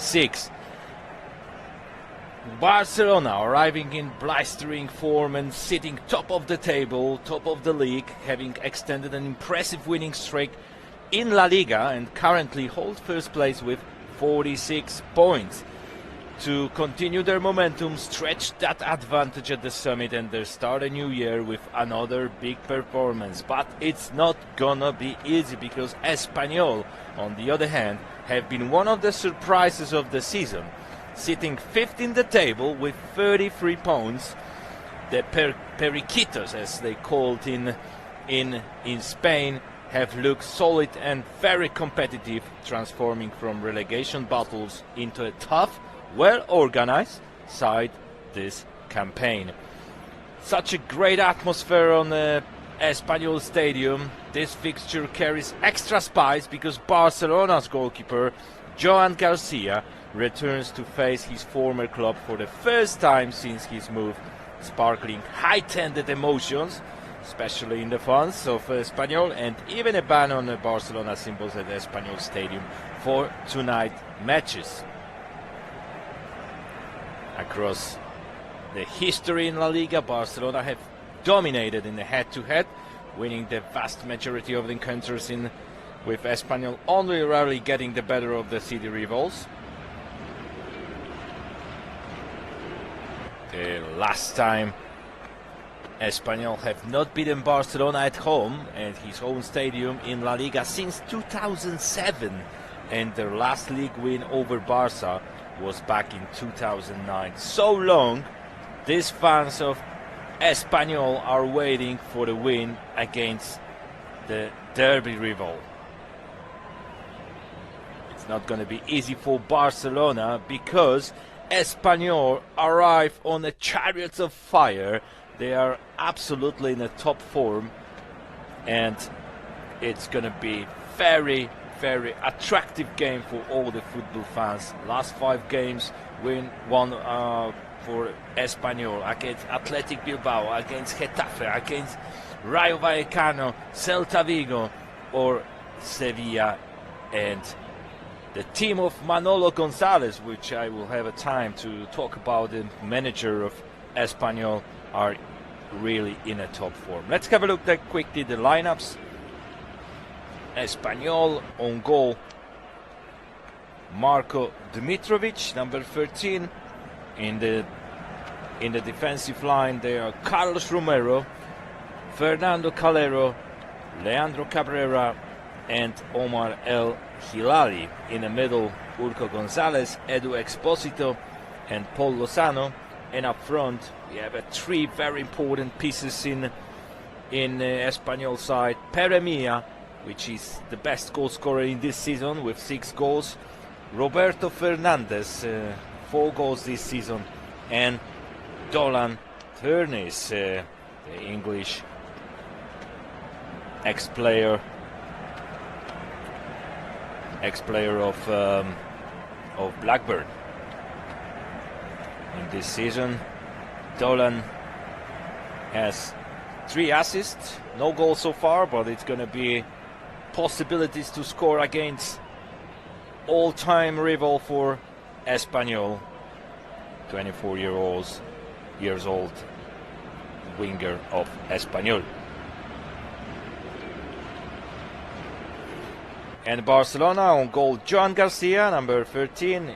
6. Barcelona arriving in blistering form and sitting top of the table, top of the league, having extended an impressive winning streak in La Liga and currently hold first place with 46 points. To continue their momentum, stretch that advantage at the summit and they start a new year with another big performance. But it's not gonna be easy because Espanyol, on the other hand, have been one of the surprises of the season, sitting 5th in the table with 33 points. The Periquitos, as they called in Spain, have looked solid and very competitive, transforming from relegation battles into a tough, well-organized side this campaign. Such a great atmosphere on the Espanyol Stadium. This fixture carries extra spice because Barcelona's goalkeeper, Joan Garcia, returns to face his former club for the first time since his move, sparkling high-tended emotions, especially in the fans of Espanyol, and even a ban on the Barcelona symbols at Espanyol Stadium for tonight matches. Across the history in La Liga, Barcelona have dominated in the head-to-head, winning the vast majority of the encounters with Espanyol, only rarely getting the better of the city rivals. The last time Espanyol have not beaten Barcelona at home and his own stadium in La Liga since 2007, and their last league win over Barça was back in 2009. So long, these fans of Espanyol are waiting for the win against the derby rival. It's not going to be easy for Barcelona because Espanyol arrive on the chariots of fire. They are absolutely in a top form and it's going to be very attractive game for all the football fans. Last 5 games won for Espanyol against Athletic Bilbao, against Getafe, against Rayo Vallecano, Celta Vigo or Sevilla, and the team of Manolo Gonzalez, which I will have a time to talk about, the manager of Espanyol, are really in a top form. Let's have a look at quickly the lineups. Espanyol on goal, Marko Dmitrovic, number 13. In the defensive line there are Carlos Romero, Fernando Calero, Leandro Cabrera and Omar El Hilali. In the middle, Urco Gonzalez, Edu Exposito and Paul Lozano. And up front we have 3 very important pieces in Espanyol side. Pere Mia, which is the best goal scorer in this season with 6 goals. Roberto Fernandez, 4 goals this season. And Dolan Turnes, the English ex-player of Blackburn. In this season, Dolan has 3 assists, no goals so far, but it's going to be possibilities to score against all-time rival for Espanyol, 24 years old winger of Espanyol. And Barcelona on goal, Joan Garcia, number 13.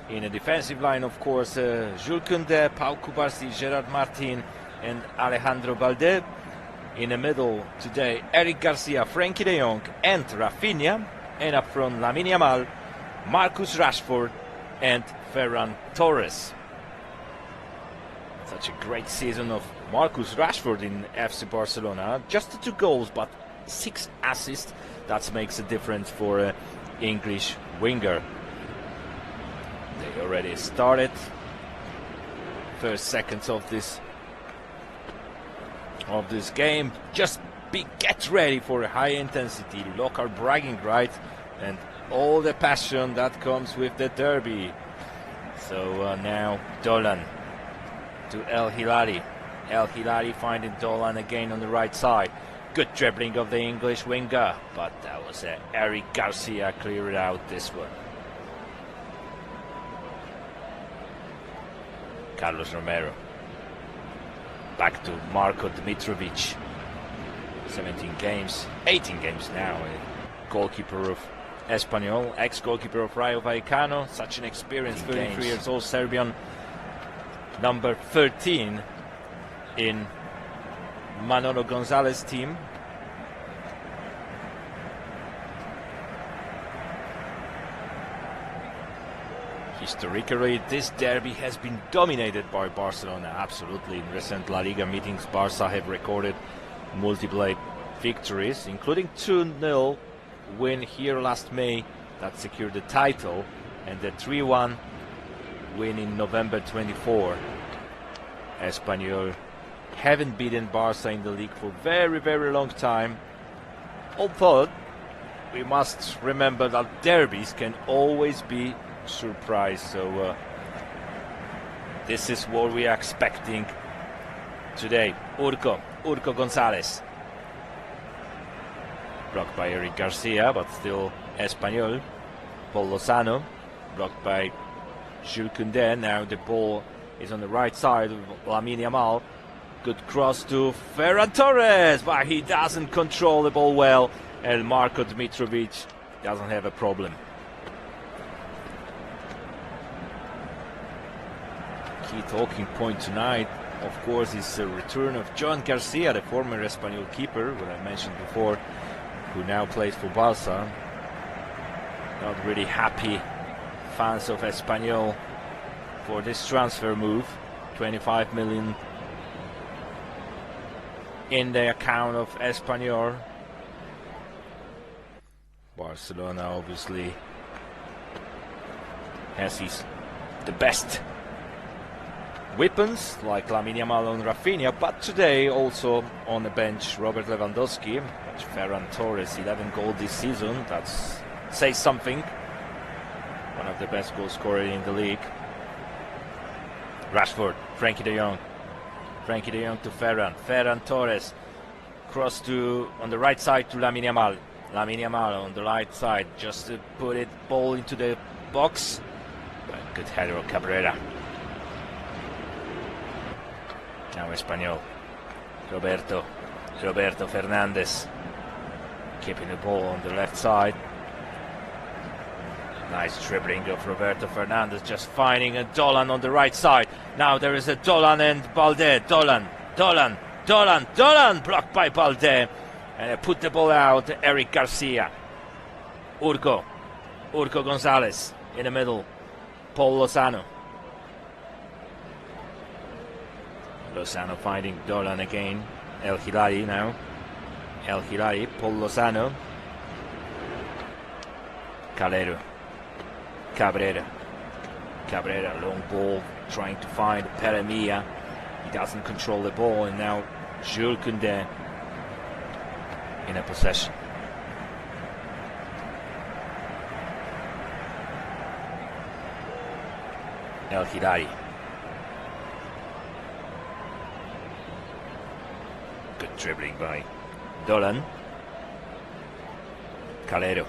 In a defensive line, of course, Jules Koundé, Pau Cubarsí, Gerard Martin and Alejandro Balde. In the middle today, Eric Garcia, Frenkie de Jong and Rafinha. And up front, Lamine Yamal, Marcus Rashford and Ferran Torres. Such a great season of Marcus Rashford in FC Barcelona. Just 2 goals, but 6 assists. That makes a difference for an English winger. They already started. First seconds of this game. Just get ready for a high intensity, local bragging rights, and all the passion that comes with the derby. So now Dolan to El Hilali. El Hilali finding Dolan again on the right side. Good dribbling of the English winger, but that was Eric Garcia cleared out this one. Carlos Romero. Back to Marko Dmitrovic. 17 games, 18 games now. Goalkeeper of Espanyol, ex-goalkeeper of Rayo Vallecano. Such an experienced 33 years old Serbian. Number 13 in Manolo Gonzalez team. Historically, this derby has been dominated by Barcelona, absolutely. In recent La Liga meetings, Barça have recorded multiple victories, including 2-0 win here last May that secured the title, and the 3-1 win in November 24. Espanyol haven't beaten Barça in the league for very, very long time. Although, we must remember that derbies can always be surprise, so this is what we are expecting today. Urco Gonzalez, blocked by Eric Garcia, but still Espanyol. Paul Lozano, blocked by Jules Koundé. Now the ball is on the right side of Lamine Yamal. Good cross to Ferran Torres, but he doesn't control the ball well, and Marko Dmitrovic doesn't have a problem. Key talking point tonight, of course, is the return of Joan Garcia, the former Espanyol keeper, what I mentioned before, who now plays for Barça. Not really happy fans of Espanyol for this transfer move. 25 million in the account of Espanyol. Barcelona obviously has the best weapons like Lamine Yamal and Rafinha, but today also on the bench Robert Lewandowski, Ferran Torres, 11 goals this season. That says something. One of the best goal scorers in the league. Rashford, Frankie de Jong to Ferran Torres, cross to on the right side to Lamine Yamal on the right side, just to put it ball into the box. But good header of Cabrera. Now Espanyol. Roberto Fernandes keeping the ball on the left side. Nice dribbling of Roberto Fernandes, just finding a Dolan on the right side. Now there is a Dolan and Balde. Dolan blocked by Balde, and they put the ball out. Eric Garcia. Urco Gonzalez in the middle. Paul Lozano finding Dolan again. El Hilali now. Paul Lozano. Cabrera, long ball, trying to find Peremia. He doesn't control the ball, and now Jules Koundé in a possession. El Hilali. Good dribbling by Dolan. Calero.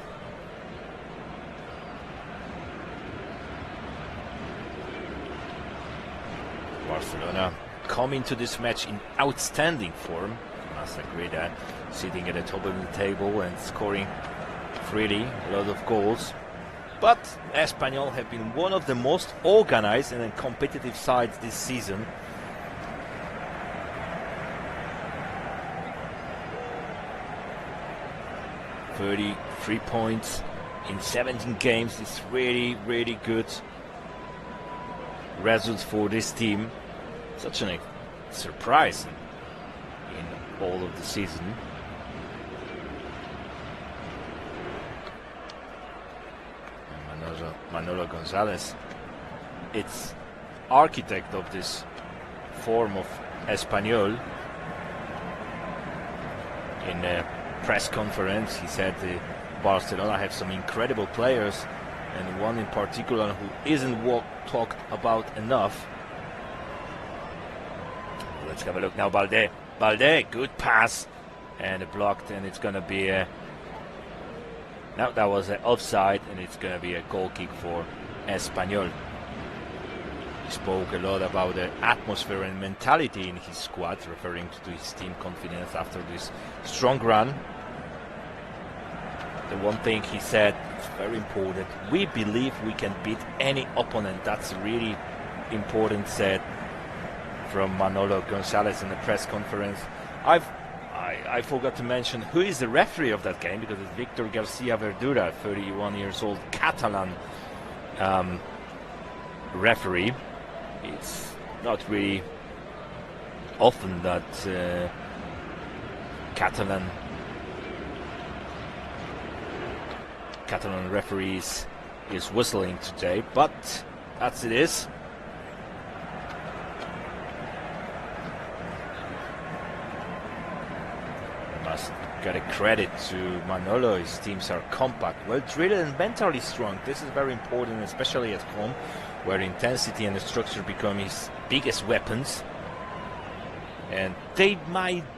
Barcelona coming to this match in outstanding form. I must agree that, sitting at the top of the table and scoring freely, a lot of goals. But Espanyol have been one of the most organized and competitive sides this season. "33 points in 17 games is really, really good results for this team. Such a surprise in all of the season. And Manolo Gonzalez, it's architect of this form of Espanyol. In a press conference, he said Barcelona have some incredible players, and one in particular who isn't talked about enough. Let's have a look now. Balde, good pass, and blocked, and it's going to be a... Now that was an offside, and it's going to be a goal kick for Espanyol. He spoke a lot about the atmosphere and mentality in his squad, referring to his team confidence after this strong run. The one thing he said is very important: we believe we can beat any opponent. That's really important, said from Manolo Gonzalez in the press conference. I forgot to mention who is the referee of that game, because it's Victor Garcia Verdura, 31 years old, Catalan referee. It's not really often that Catalan referees is whistling today, but that's it is. Must get a credit to Manolo. His teams are compact, well drilled and mentally strong. This is very important, especially at home, where intensity and structure become his biggest weapons. And they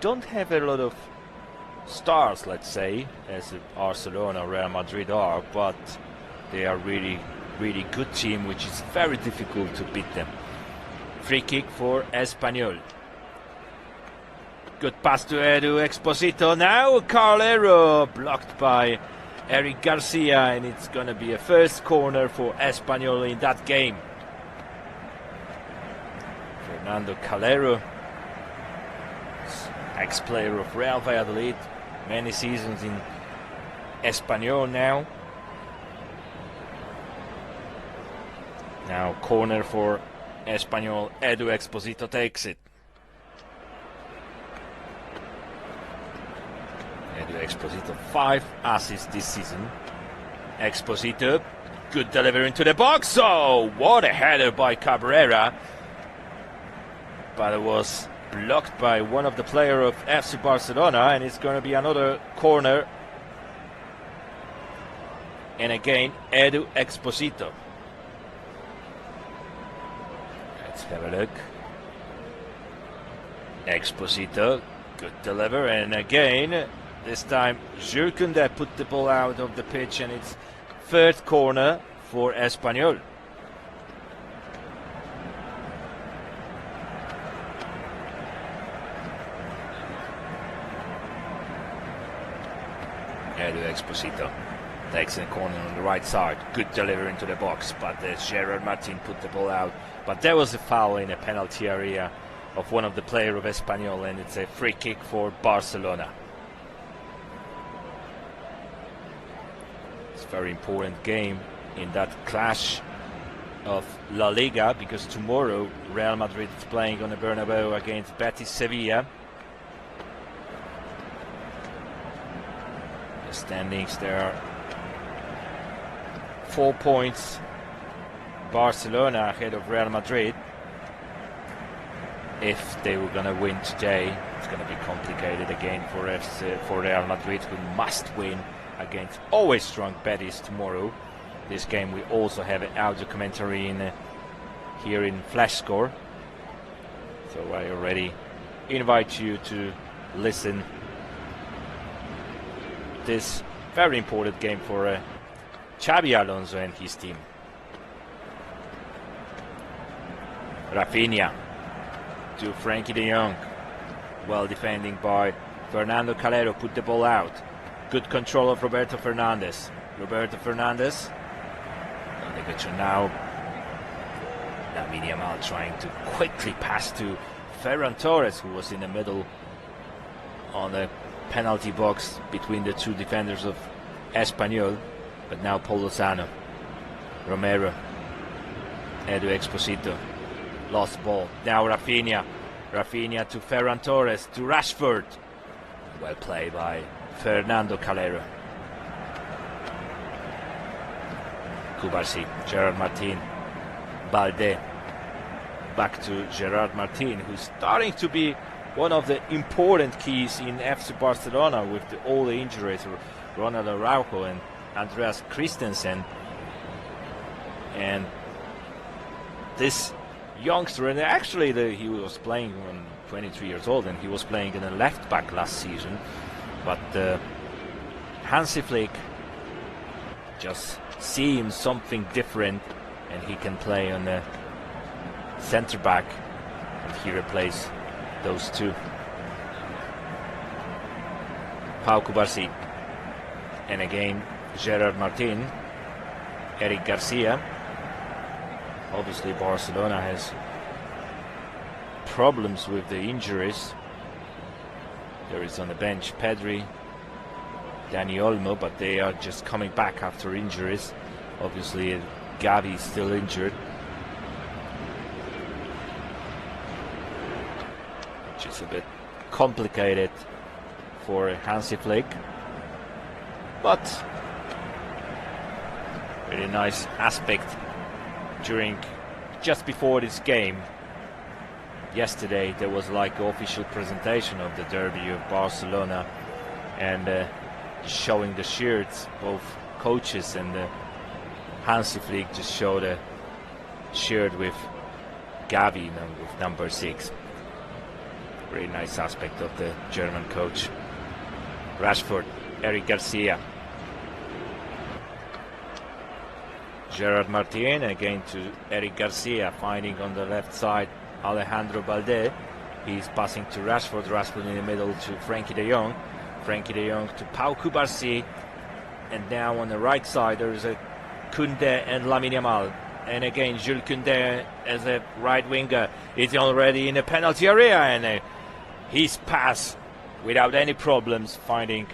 don't have a lot of stars, let's say, as Barcelona or Real Madrid are, but they are really good team, which is very difficult to beat them. Free kick for Espanyol. Good pass to Edu Exposito. Now Carlero blocked by Eric Garcia, and it's gonna be a first corner for Espanyol in that game. Fernando Calero, ex-player of Real Valladolid, many seasons in Espanyol now. Now corner for Espanyol. Edu Exposito takes it. Edu Exposito, 5 assists this season. Exposito, good delivery into the box. Oh, what a header by Cabrera. But it was blocked by one of the players of FC Barcelona, and it's going to be another corner. And again, Edu Exposito. Let's have a look. Exposito, good deliver, and again, this time Jurkunde put the ball out of the pitch, and it's third corner for Espanyol. Edu Exposito takes a corner on the right side. Good delivery into the box, but Gerard Martin put the ball out. But there was a foul in a penalty area of one of the players of Espanyol, and it's a free kick for Barcelona. It's a very important game in that clash of La Liga, because tomorrow Real Madrid is playing on the Bernabeu against Betis Sevilla. The standings there are 4 points. Barcelona ahead of Real Madrid. If they were going to win today, it's going to be complicated again for Real Madrid, who must win against always strong Betis tomorrow. This game we also have an audio commentary here in Flash Score. So I already invite you to listen. This very important game for Xabi Alonso and his team. Rafinha to Frankie de Jong. Well defending by Fernando Calero, put the ball out. Good control of Roberto Fernandez. Roberto Fernandez. Now Lamine Yamal trying to quickly pass to Ferran Torres, who was in the middle on the penalty box between the two defenders of Espanyol. But now Paul Lozano. Romero. Edu Exposito. Lost ball. Now Rafinha. Rafinha to Ferran Torres, to Rashford. Well played by Fernando Calero. Kubarsi, Gerard Martin, Balde. Back to Gerard Martin, who's starting to be one of the important keys in FC Barcelona with all the injuries. Ronald Araujo and Andreas Christensen. And this youngster, and actually he was playing when 23 years old, and he was playing in a left back last season, but Hansi Flick just seems something different, and he can play on the centre back, and he replaced those two. Pau Cubarsí, and again Gerard Martin, Eric Garcia. Obviously Barcelona has problems with the injuries. There is on the bench Pedri, Dani Olmo, but they are just coming back after injuries. Obviously Gavi is still injured, which is a bit complicated for Hansi Flick, but really nice aspect just before this game. Yesterday there was like an official presentation of the derby of Barcelona, and showing the shirts, both coaches and Hansi Flick just showed a shirt with Gavi with number 6. Very nice aspect of the German coach. Rashford, Eric Garcia, Gerard Martin, again to Eric Garcia, finding on the left side Alejandro Balde. He's passing to Rashford, Rashford in the middle to Frenkie de Jong, Frenkie de Jong to Pau Cubarsí, and now on the right side there is a Koundé and Lamine Yamal, and again Jules Koundé as a right winger is already in the penalty area, and his pass without any problems finding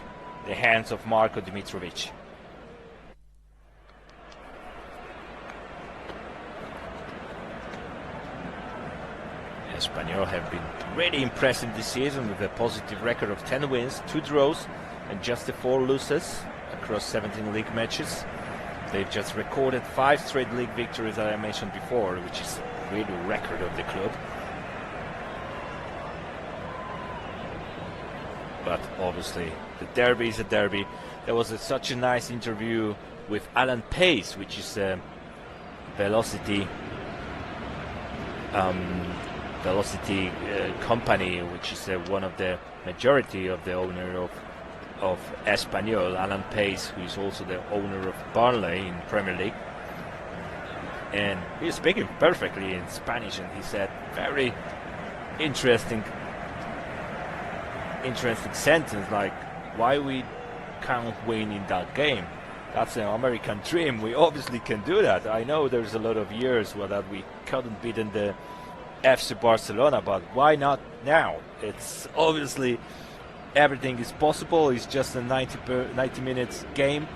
the hands of Marko Dimitrovic. Espanyol have been really impressive this season with a positive record of 10 wins, 2 draws and just 4 losses across 17 league matches. They've just recorded 5 straight league victories, as I mentioned before, which is really a record of the club. But obviously the derby is a derby. There was such a nice interview with Alan Pace, which is a velocity company, which is one of the majority of the owner of Espanyol, Alan Pace, who is also the owner of Burnley in Premier League. And he's speaking perfectly in Spanish, and he said very interesting sentence, like, why we can't win in that game. That's an American dream. We obviously can do that. I know there's a lot of years where that we couldn't beat in the FC Barcelona, but why not now? It's obviously everything is possible. It's just a 90 minutes game.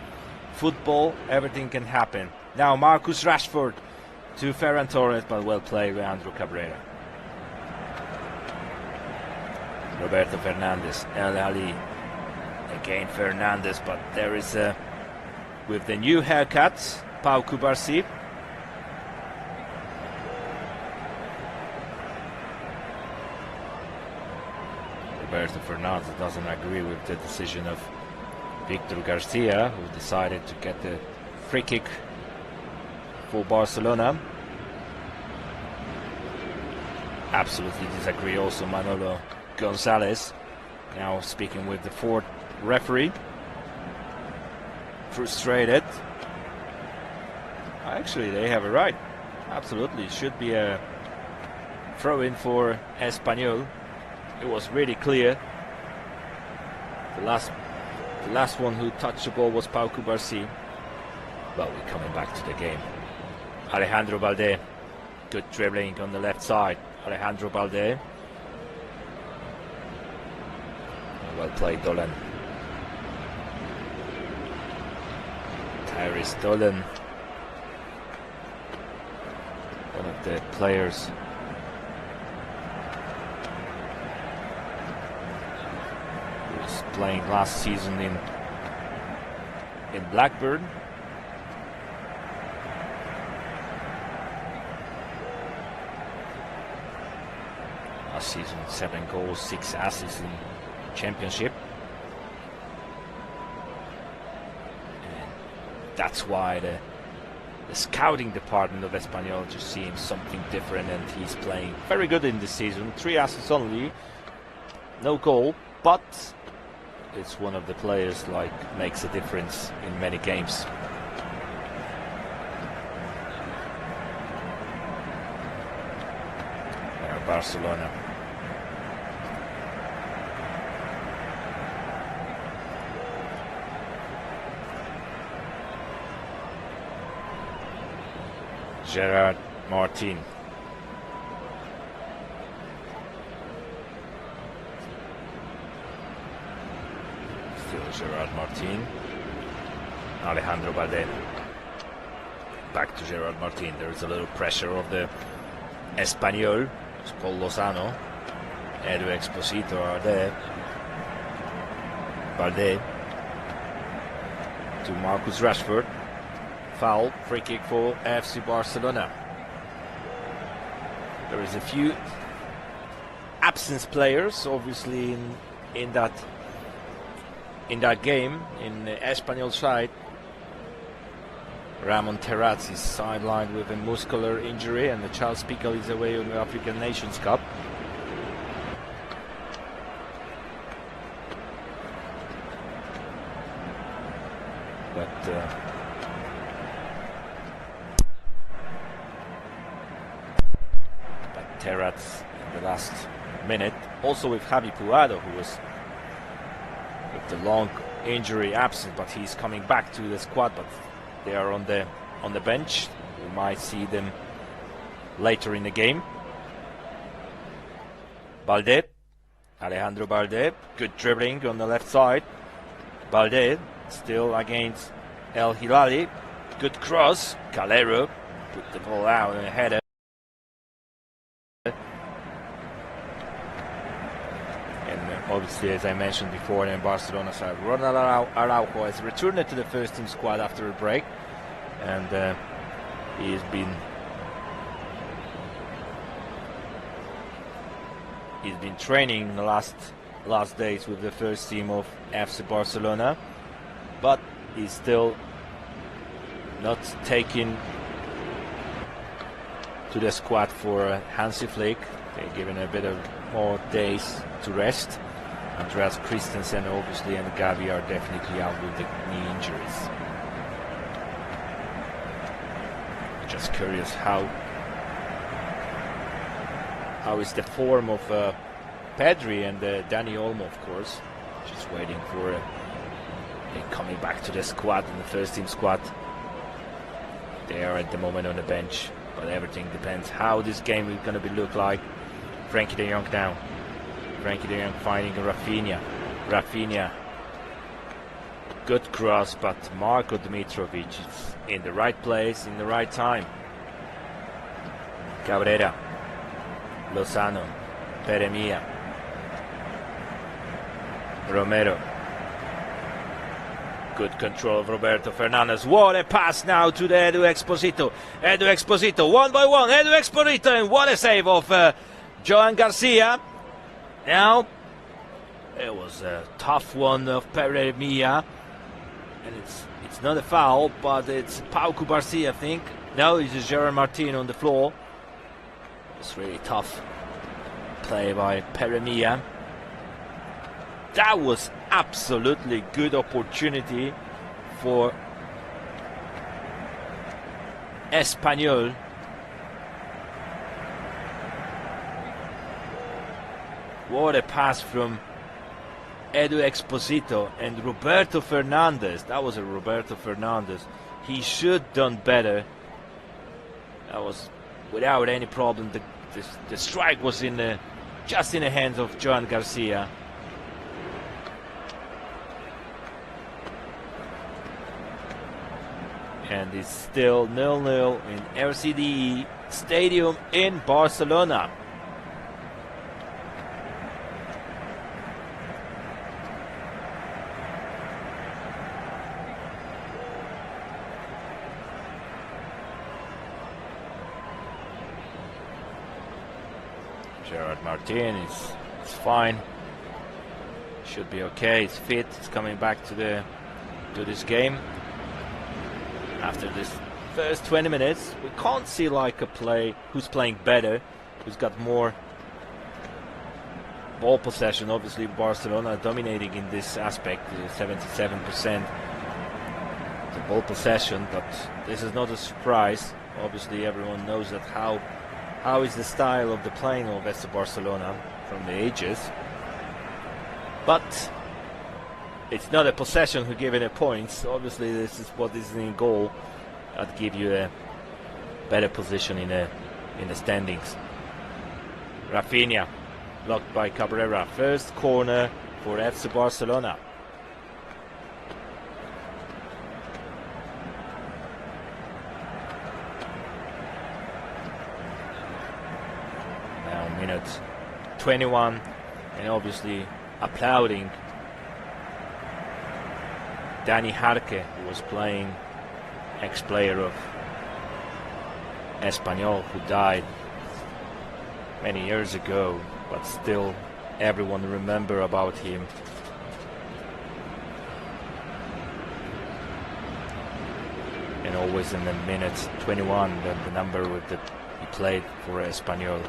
Football, everything can happen. Now Marcus Rashford to Ferran Torres, but well played by Andrew Cabrera. Roberto Fernandes, El Ali, again Fernandes, but there is with the new haircut, Pau Cubarsí. Roberto Fernandes doesn't agree with the decision of Victor Garcia, who decided to get the free kick for Barcelona. Absolutely disagree also Manolo Gonzalez, now speaking with the 4th referee. Frustrated. Actually, they have a right. Absolutely, it should be a throw-in for Espanyol. It was really clear. The last one who touched the ball was Pau Cubarsí. But we're coming back to the game. Alejandro Balde, good dribbling on the left side. Alejandro Balde. Well played, Dolan. Tyrese Dolan, one of the players who was playing last season in Blackburn. Last season, 7 goals, 6 assists in Championship. And that's why the scouting department of Espanyol just seems something different, and he's playing very good in this season. 3 assists only, no goal, but it's one of the players like makes a difference in many games. Barcelona. Gerard Martin. Still Gerard Martin. Alejandro Balde. Back to Gerard Martin. There is a little pressure of the Espanyol. It's Paul Lozano. Edu Exposito are there. Balde. To Marcus Rashford. Foul, free kick for FC Barcelona. There is a few absence players, obviously, in that game in the Espanyol side. Ramon Terraz is sidelined with a muscular injury, and the Charles Pickle is away on the African Nations Cup. But Terraz in the last minute, also with Javi Puado, who was with the long injury absent, but he's coming back to the squad, but they are on the bench. We might see them later in the game. Balde, Alejandro Balde, good dribbling on the left side. Balde still against El Hilali, good cross. Calero put the ball out and a header. Obviously, as I mentioned before, in Barcelona side, Ronald Araujo has returned to the first team squad after a break, and he's been training the last days with the first team of FC Barcelona, but he's still not taken to the squad for Hansi Flick. They're given a bit of more days to rest. Andreas Christensen obviously and Gavi are definitely out with the knee injuries. Just curious how is the form of Pedri and Dani Olmo, of course. Just waiting for coming back to the squad, in the first team squad. They are at the moment on the bench, but everything depends how this game is going to look like. Frankie de Jong now. Frankie de Jong finding Rafinha. Rafinha. Good cross, but Marko Dmitrovic is in the right place, in the right time. Cabrera. Lozano. Peremia. Romero. Good control of Roberto Fernandez. What a pass now to the Edu Exposito. Edu Exposito, one by one. Edu Exposito, and what a save of Joan Garcia. Now, it was a tough one of Peremia, and it's not a foul, but it's Pau Cubarsí, I think. No, it's Gerard Martin on the floor. It's really tough play by Peremia. That was absolutely good opportunity for Espanyol. What a pass from Edu Exposito and Roberto Fernandez. That was a Roberto Fernandez. He should done better. That was without any problem. The strike was just in the hands of Joan Garcia. And it's still 0-0 in RCDE Stadium in Barcelona. Gerard Martin is fine. Should be okay. He's fit. He's coming back to this game. After this first 20 minutes, we can't see like a play who's playing better, who's got more ball possession. Obviously, Barcelona dominating in this aspect, 77% the ball possession, but this is not a surprise. Obviously, everyone knows that how how is the style of the playing of FC Barcelona from the ages. But it's not a possession who given a points. Obviously, this is what is in goal that give you a better position in the standings. Rafinha blocked by Cabrera. First corner for FC Barcelona. Now minute 21, and obviously applauding Dani Jarque, who was playing, ex-player of Espanyol, who died many years ago, but still everyone remember about him. And always in the minute 21, the number with the he played for Espanyol.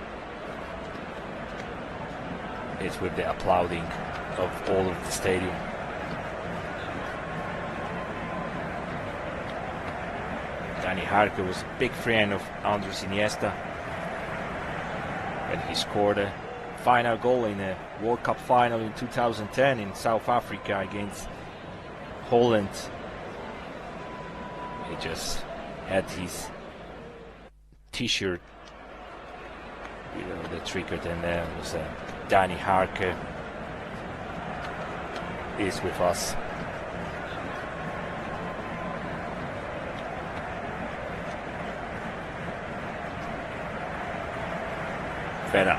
It's with the applauding of all of the stadium. Dani Jarque was a big friend of Andres Iniesta, and he scored a final goal in a World Cup final in 2010 in South Africa against Holland. He just had his t-shirt, you know, the trigger, and there was Dani Jarque is with us. Vera,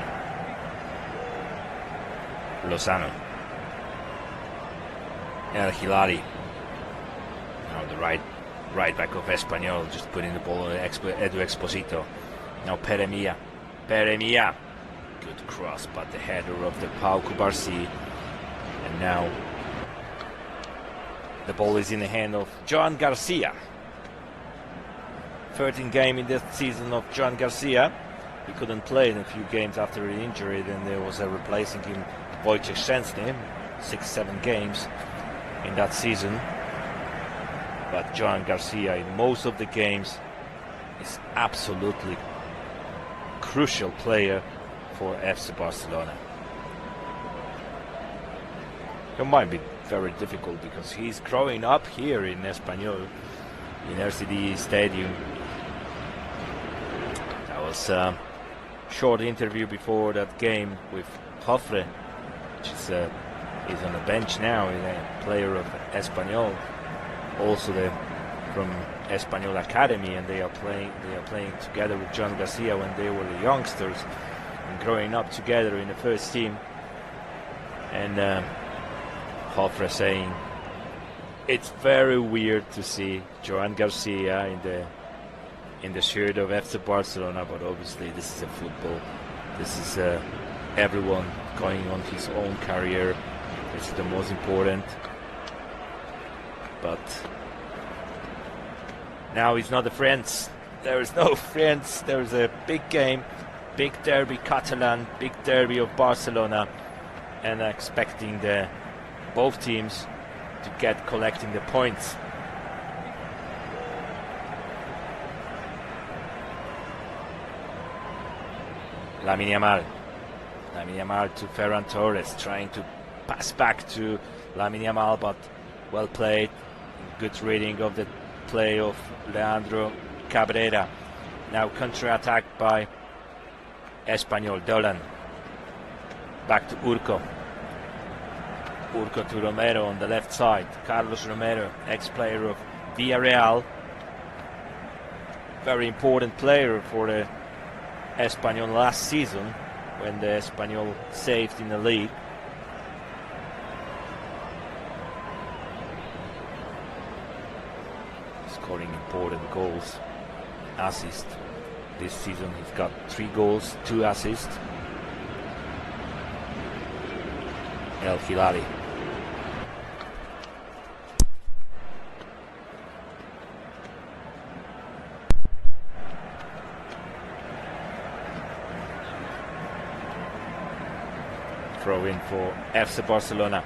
Lozano, El Hilali, now the right back of Espanyol, just putting the ball on Edu Exposito. Now Peremia, good cross, but the header of the Pau Cubarsí, and now the ball is in the hand of Joan Garcia. 13th game in this season of Joan Garcia. He couldn't play in a few games after an injury. Then there was a replacing him, Wojciech Szczęsny, 6-7 games in that season. But Joan Garcia in most of the games is absolutely crucial player for FC Barcelona. It might be very difficult because he's growing up here in Espanyol, in RCD Stadium. That was short interview before that game with Joffre, which is he's on the bench now, he's a player of Espanyol, also from Espanyol Academy, and they are playing together with Joan Garcia when they were the youngsters and growing up together in the first team. And Joffre saying it's very weird to see Joan Garcia in the shirt of FC Barcelona, but obviously this is a football. This is everyone going on his own career. This is the most important. But now it's not the friends. There is no friends. There is a big game, big derby Catalan, big derby of Barcelona, and expecting both teams to get collecting the points. Lamine Yamal to Ferran Torres, trying to pass back to Lamine Yamal, but well played. Good reading of the play of Leandro Cabrera. Now counter-attack by Espanyol. Dolan back to Urco to Romero on the left side. Carlos Romero, ex-player of Villarreal, very important player for the Espanyol last season when the Espanyol saved in the league. Scoring important goals, assist. This season he's got 3 goals, 2 assists. El Hilali. Throw in for FC Barcelona.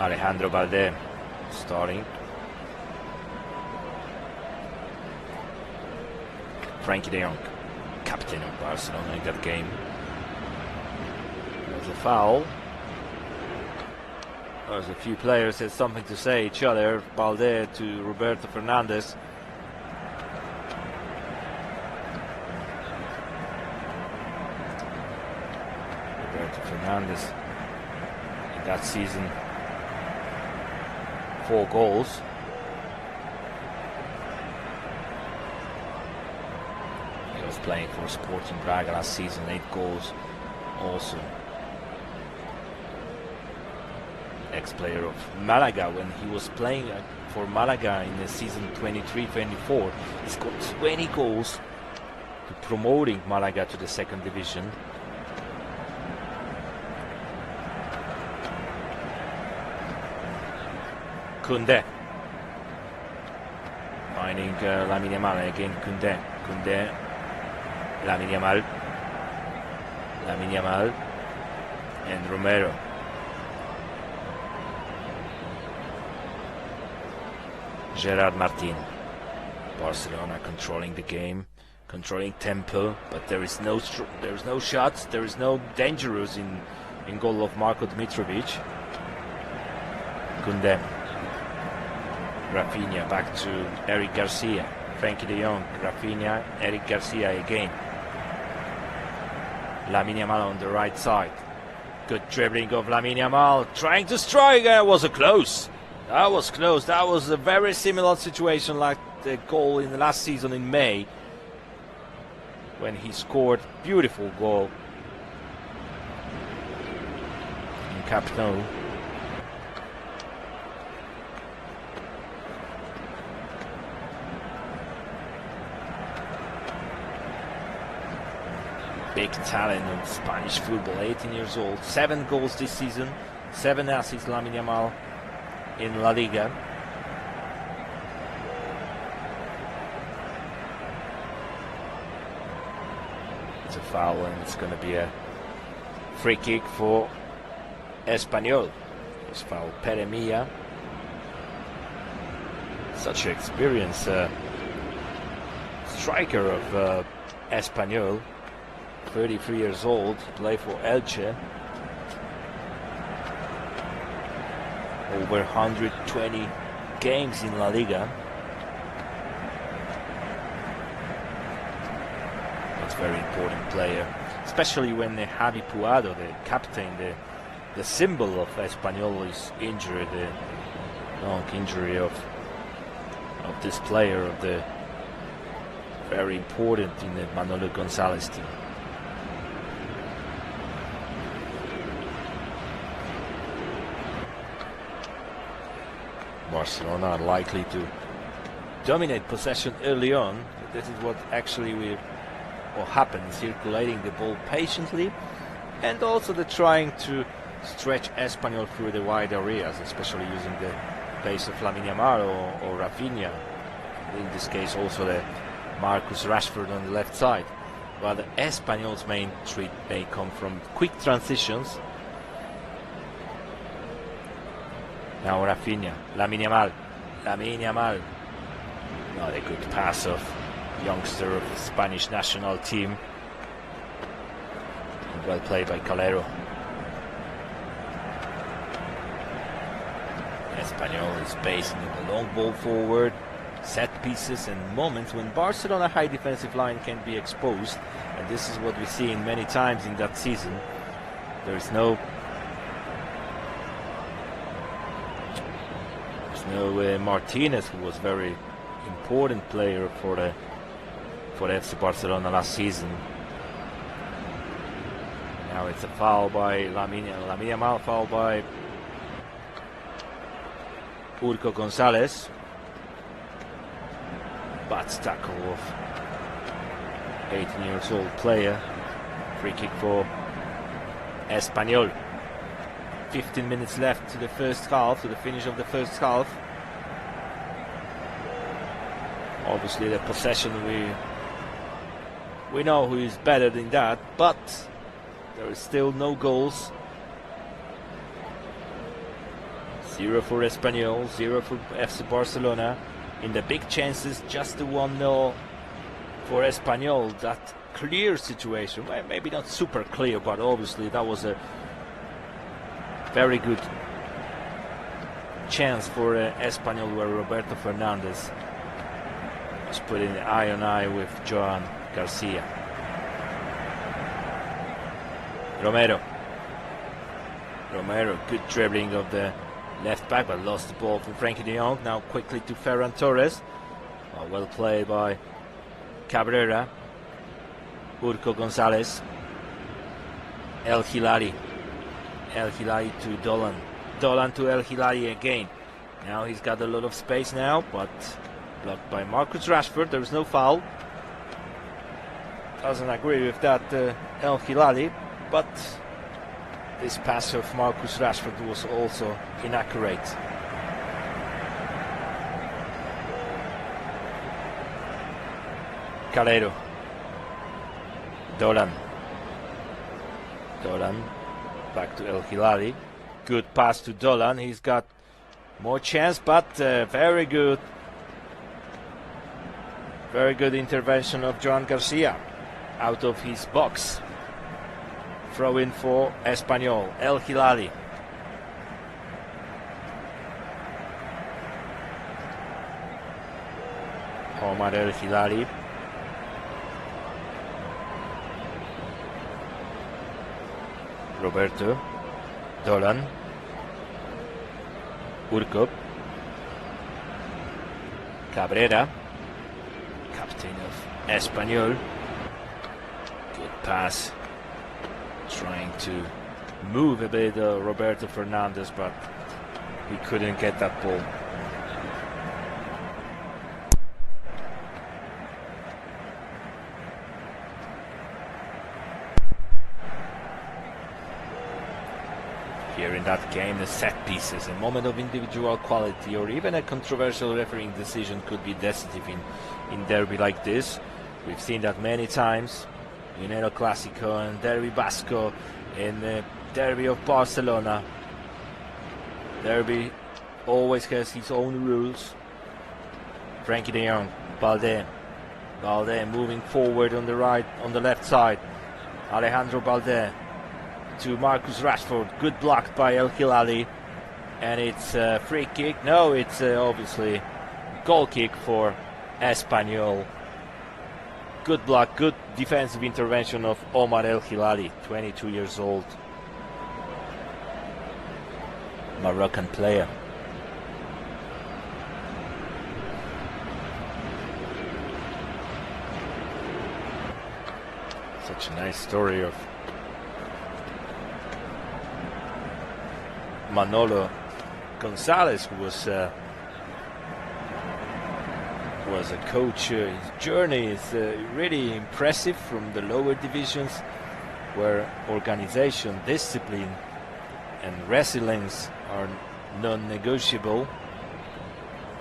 Alejandro Balde starting. Frankie de Jong, captain of Barcelona in that game. There's a foul. There's a few players had something to say each other. Balde to Roberto Fernandez. Roberto Fernandez in that season, 4 goals. He was playing for Sporting Braga last season, 8 goals also. Ex-player of Malaga, when he was playing for Malaga in the season 23-24, he scored 20 goals to promoting Malaga to the 2nd division. Koundé finding Lamine Yamal again. Koundé, Lamine Yamal, and Romero. Gerard Martin. Barcelona controlling the game, controlling tempo, but there is no shots, there is no dangerous in goal of Marko Dmitrovic. Koundé. Rafinha back to Eric Garcia. Frankie de Jong, Rafinha, Eric Garcia again. Lamine Yamal on the right side. Good dribbling of Lamine Yamal, trying to strike. That was close. That was close. That was a very similar situation like the goal in the last season in May, when he scored beautiful goal in Camp Nou. Big talent in Spanish football, 18 years old, 7 goals this season, 7 assists, Lamine Yamal in LaLiga. It's a foul and it's going to be a free kick for Espanyol. It's foul Peremilla. Such an experienced striker of Espanyol. 33 years old, played for Elche. Over 120 games in La Liga. That's a very important player, especially when Javi Puado, the captain, the symbol of Espanyol, is injured. The long injury of this player, of the very important in the Manolo Gonzalez team. Barcelona are likely to dominate possession early on. This is what actually what happens, circulating the ball patiently, and also the trying to stretch Espanyol through the wide areas, especially using the pace of Lamine Yamal or Rafinha. In this case also the Marcus Rashford on the left side. While the Espanyol's main threat may come from quick transitions. Now Rafinha, Lamine Yamal. Not a good pass of youngster of the Spanish national team. Well played by Calero. Espanyol is basing the long ball forward, set pieces and moments when Barcelona high defensive line can be exposed, and this is what we've seen many times in that season. There's no Martinez, who was very important player for FC Barcelona last season. Now it's a foul by Lamine Yamal, foul by Urco Gonzalez. Bad tackle of 18 years old player. Free kick for Espanyol. 15 minutes left to the first half, to the finish of the first half. Obviously the possession, we know who is better than that, but there is still no goals. 0 for Espanyol, 0 for FC Barcelona. In the big chances, just the 1-0 for Espanyol. That clear situation, well, maybe not super clear, but obviously that was a very good chance for Espanyol, where Roberto Fernandez was putting eye on eye with Joan Garcia. Romero, good dribbling of the left back, but lost the ball from Frankie de Jong. Now quickly to Ferran Torres. Well played by Cabrera. Urco Gonzalez. El Hilali to Dolan. Dolan to El Hilali again. Now he's got a lot of space now, but blocked by Marcus Rashford. There is no foul. Doesn't agree with that El Hilali, but this pass of Marcus Rashford was also inaccurate. Calero. Dolan back to El Hilali. Good pass to Dolan. He's got more chance, but very good intervention of Joan Garcia out of his box. Throw in for Espanyol. El Hilali. Omar El Hilali. Roberto. Dolan. Urco. Cabrera, captain of Espanyol. Good pass. Trying to move a bit Roberto Fernandez, but he couldn't get that ball. Here in that game, the set pieces, a moment of individual quality or even a controversial refereeing decision could be decisive in derby like this. We've seen that many times in El Clásico and Derby Basco, in the derby of Barcelona. Derby always has its own rules. Frankie de Jong, Balde moving forward on the left side. Alejandro Balde to Marcus Rashford, good block by El Hilali, and it's a free kick. No, it's obviously goal kick for Espanyol. Good block, good defensive intervention of Omar El Hilali, 22 years old, Moroccan player. Such a nice story of Manolo Gonzalez, who was a coach. His journey is really impressive from the lower divisions, where organization, discipline and resilience are non-negotiable.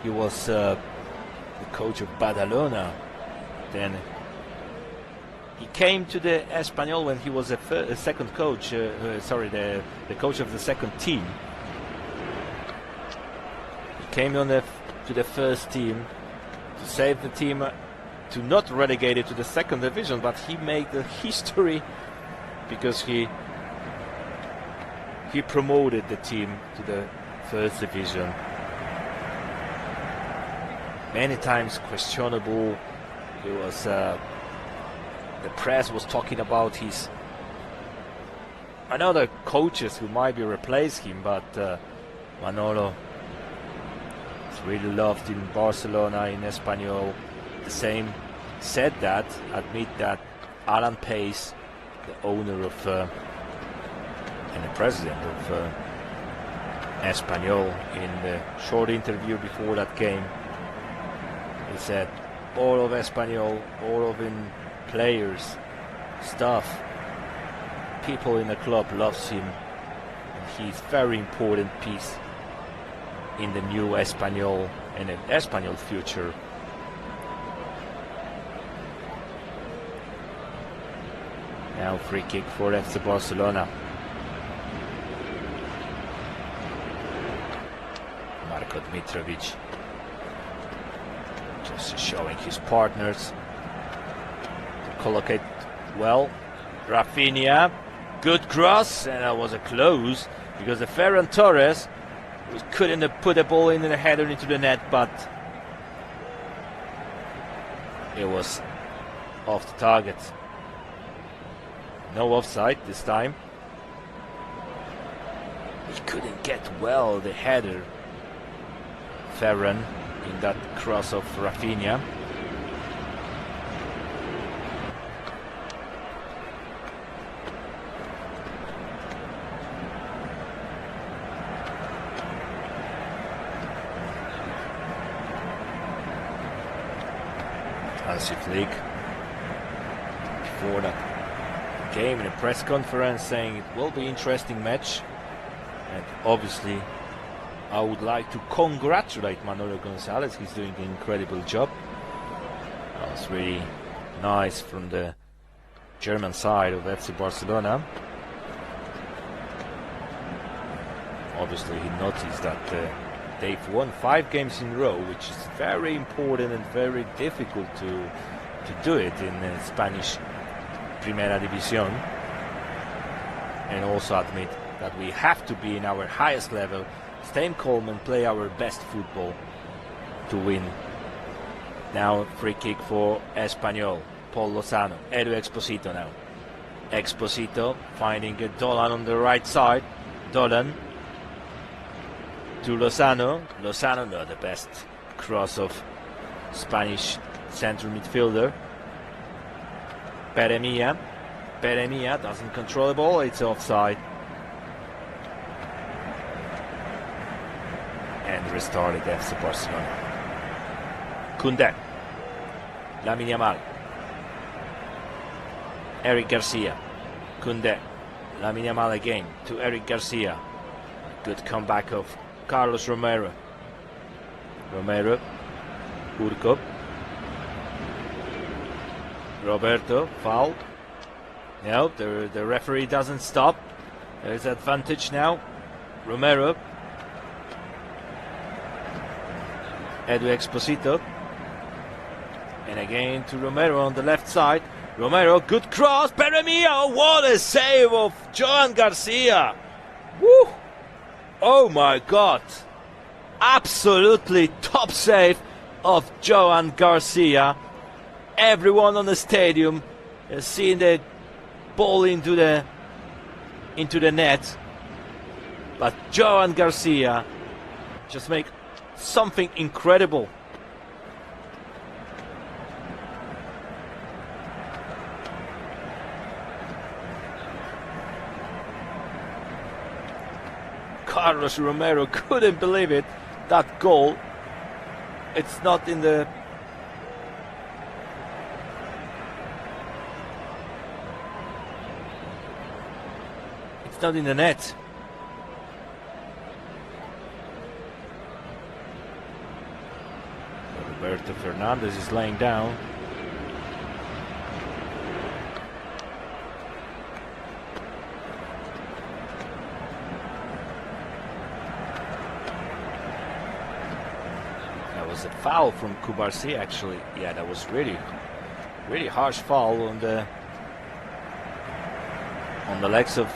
He was the coach of Barcelona. Then he came to the Espanyol when he was a second coach, the coach of the second team. He came on to the first team to save the team, to not relegate it to the second division, but he made the history because he promoted the team to the first division. Many times questionable. He was the press was talking about his another coaches who might be replace him, but Manolo is really loved in Barcelona, in Espanyol. The same said that, admit that Alan Pace, the owner of and the president of Espanyol, in the short interview before that game, he said all of Espanyol, all of him, players, staff, people in the club loves him. He's very important piece in the new Espanyol and the Espanyol future. Now free kick for FC Barcelona. Veljko Dmitrovic just showing his partners to collocate well. Rafinha, good cross, and that was a close because the Ferran Torres couldn't put the ball in the header into the net, but it was off the target. No offside this time. He couldn't get well the header, Ferran, in that cross of Rafinha. Hansi Flick, before that game in a press conference, saying it will be an interesting match, and obviously I would like to congratulate Manolo Gonzalez. He's doing an incredible job. That was really nice from the German side of FC Barcelona. Obviously he noticed that they've won 5 games in a row, which is very important and very difficult to do it in Spanish Primera División, and also admit that we have to be in our highest level, stay calm and play our best football to win. Now free kick for Espanyol. Paul Lozano, Edu Exposito now. Exposito finding a Dolan on the right side. Dolan to Lozano. Lozano, not the best cross of Spanish central midfielder. Peremilla. Peremilla doesn't control the ball, it's offside. And restarted FC Barcelona. Koundé. Lamine Yamal. Eric Garcia. Koundé. Lamine Yamal again to Eric Garcia. Good comeback of Carlos Romero. Romero. Urco. Roberto. Foul. No, the referee doesn't stop. There's advantage now. Romero. Edu Exposito. And again to Romero on the left side. Romero, good cross. Peremilla, what a save of Joan Garcia. Woo! Oh my God. Absolutely top save of Joan Garcia. Everyone on the stadium has seen the ball into the net. But Joan Garcia just make something incredible. Carlos Romero couldn't believe it. That goal, it's not in the net. Roberto Fernandez is laying down. That was a foul from Cubarsí, actually. Yeah, that was really harsh foul on the legs of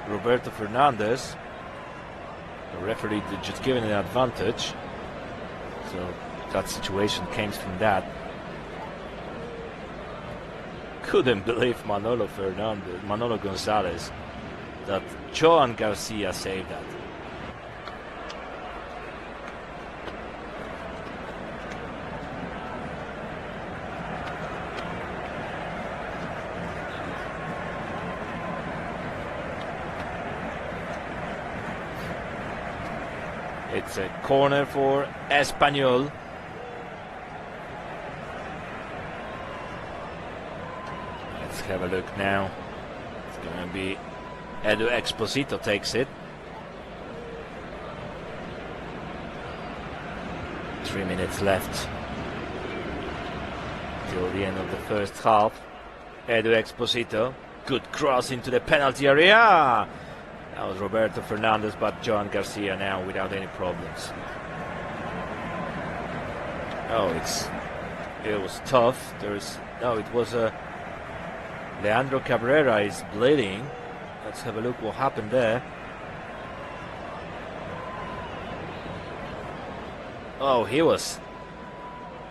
Roberto Fernandez. The referee just given an advantage. So that situation came from that. Couldn't believe Manolo Gonzalez, that Joan Garcia saved that. It's a corner for Espanyol. Let's have a look now. It's going to be Edu Exposito takes it. 3 minutes left till the end of the first half. Edu Exposito, good cross into the penalty area. That was Roberto Fernandez, but Joan Garcia now without any problems. Oh, it was tough. It was Leandro Cabrera is bleeding. Let's have a look what happened there. Oh, he was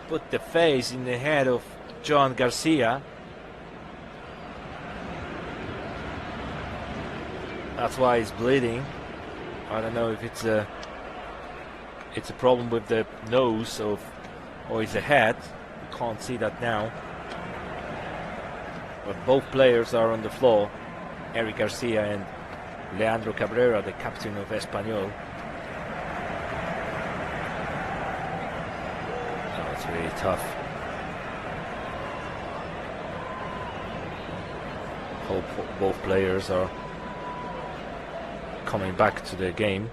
put the face in the head of Joan Garcia. That's why he's bleeding. I don't know if it's a problem with the nose or it's the head. You can't see that now. But both players are on the floor. Eric Garcia and Leandro Cabrera, the captain of Espanyol. Oh, it's really tough. Hope both players are coming back to the game.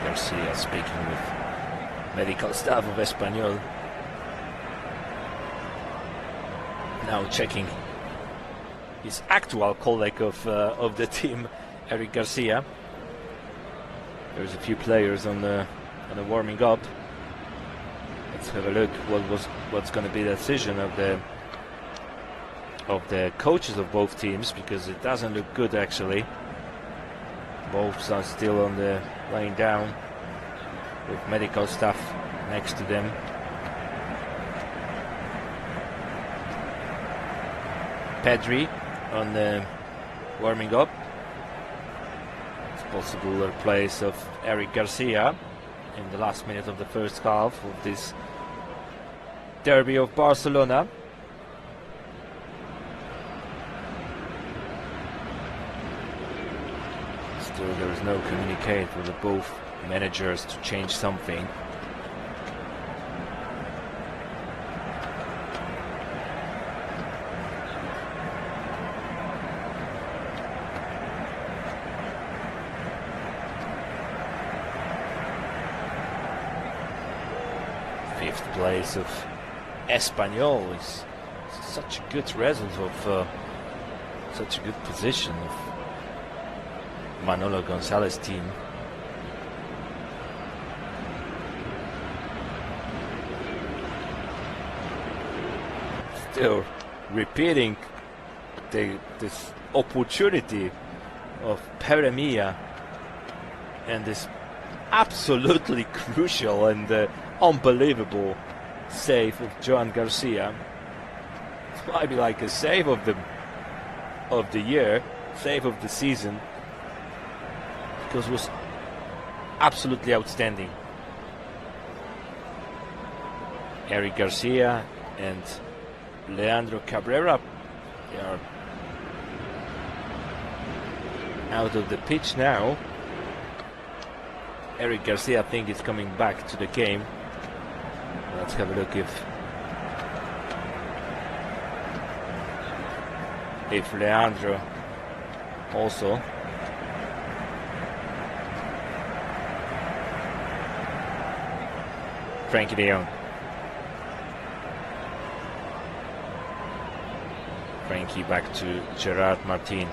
Garcia speaking with medical staff of Espanyol. Now checking his actual colleague of the team, Eric Garcia. There's a few players on the warming up. Let's have a look what's going to be the decision of the coaches of both teams, because it doesn't look good actually. Both are still on the laying down with medical staff next to them. Pedri on the warming up. It's possible a place of Eric Garcia in the last minute of the first half of this derby of Barcelona. Still there is no communicate with the both managers to change something. Fifth place of Espanyol is such a good result of such a good position of Manolo Gonzalez team. Still repeating this opportunity of Peremia and this absolutely crucial and unbelievable save of Joan Garcia. It might be like a save of the year, save of the season, because it was absolutely outstanding. Eric Garcia and Leandro Cabrera, they are out of the pitch now. Eric Garcia, I think, is coming back to the game. Let's have a look if Leandro also. Frankie de Jong. Frankie back to Gerard Martin.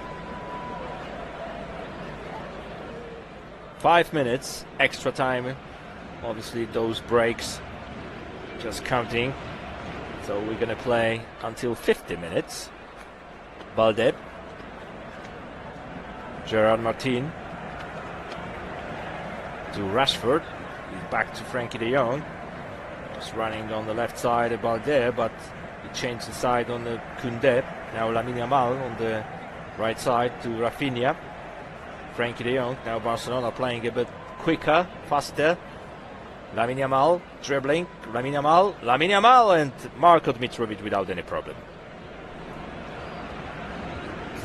5 minutes extra time. Obviously those breaks just counting. So we're gonna play until 50 minutes. Balde. Gerard Martin. To Rashford. He's back to Frankie de Jong. Just running on the left side of Balde, but he changed the side on the Koundé. Now Lamine Yamal on the right side to Rafinha. Frankie de Jong. Now Barcelona playing a bit quicker, faster. Lamine Yamal dribbling. Lamine Yamal, and Marko Dmitrovic without any problem.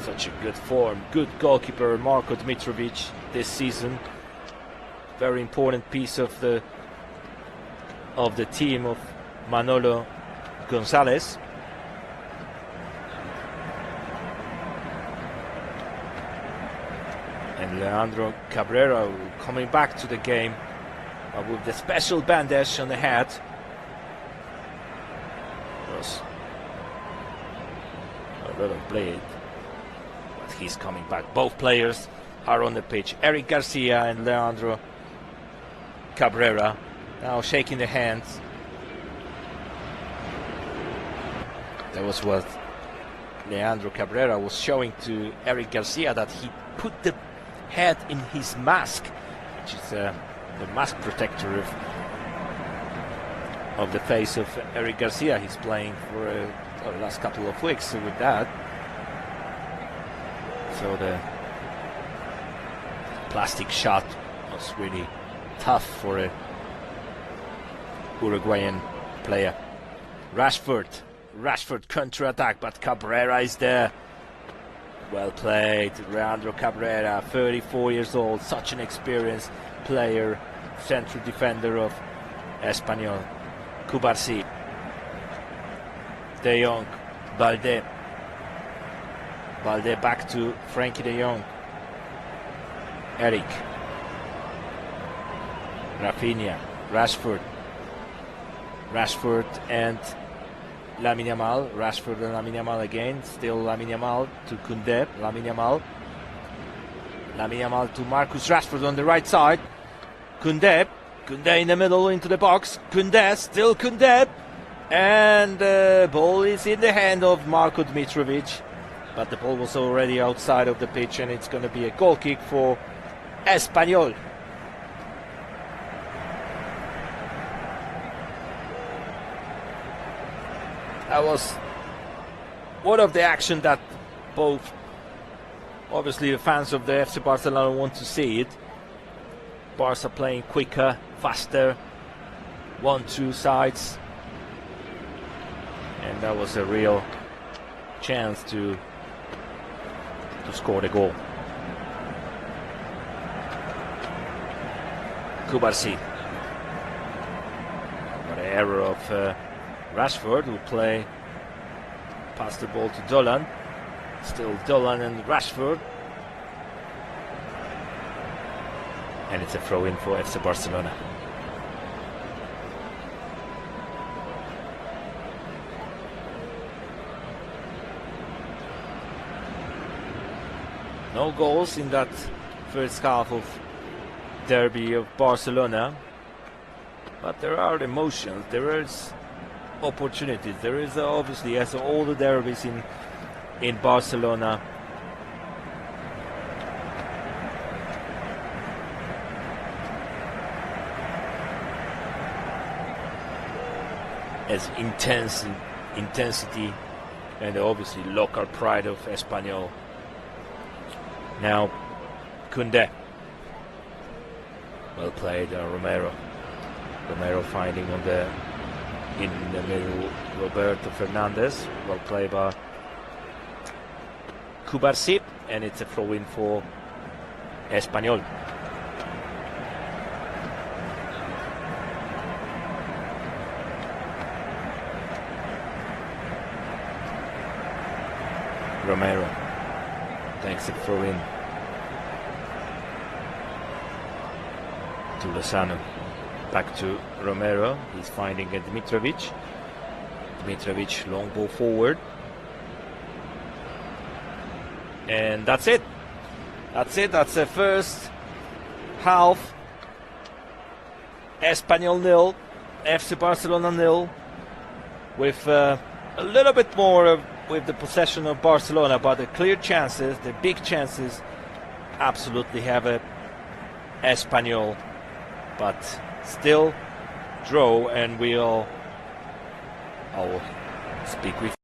Such a good form, good goalkeeper Marko Dmitrovic this season. Very important piece of the team of Manolo Gonzalez. And Leandro Cabrera coming back to the game with the special bandage on the head. Was a lot of bleed, but he's coming back. Both players are on the pitch. Eric Garcia and Leandro Cabrera now shaking their hands. That was what Leandro Cabrera was showing to Eric Garcia, that he put the head in his mask, which is the mask protector of the face of Eric Garcia. He's playing for the last couple of weeks with that. So the plastic shot was really tough for a Uruguayan player. Rashford counter-attack, but Cabrera is there. Well played, Leandro Cabrera, 34 years old, such an experienced player, central defender of Espanyol. Cubarsí, De Jong, Balde back to Frankie De Jong, Eric, Rafinha, Rashford and Lamine Yamal. Rashford and Lamine Yamal again. Still Lamine Yamal to Koundé. Lamine Yamal to Marcus Rashford on the right side. Koundé in the middle into the box. Still Koundé. And the ball is in the hand of Marko Dmitrovic. But the ball was already outside of the pitch, and it's going to be a goal kick for Espanyol. That was one of the action that both, obviously, the fans of the FC Barcelona want to see it. Barca playing quicker, faster, 1-2 sides, and that was a real chance to score the goal. Cubarsí. But an error of Rashford, will pass the ball to Dolan. Still Dolan and Rashford. And it's a throw-in for FC Barcelona. No goals in that first half of derby of Barcelona. But there are emotions, there is opportunities. There is obviously, as all the derbies in Barcelona, as intensity and obviously local pride of Espanyol. Now Koundé, well played. Romero finding in the middle Roberto Fernandez, well played by Cubarsí, and it's a throw-in for Espanyol. Romero takes a throw-in to Lozano. Back to Romero. He's finding a Dmitrovic. Long ball forward. And that's it. That's the first half. Espanyol 0, FC Barcelona 0. With a little bit more with the possession of Barcelona, but the clear chances, the big chances, absolutely have a Espanyol. But still draw, and I'll speak with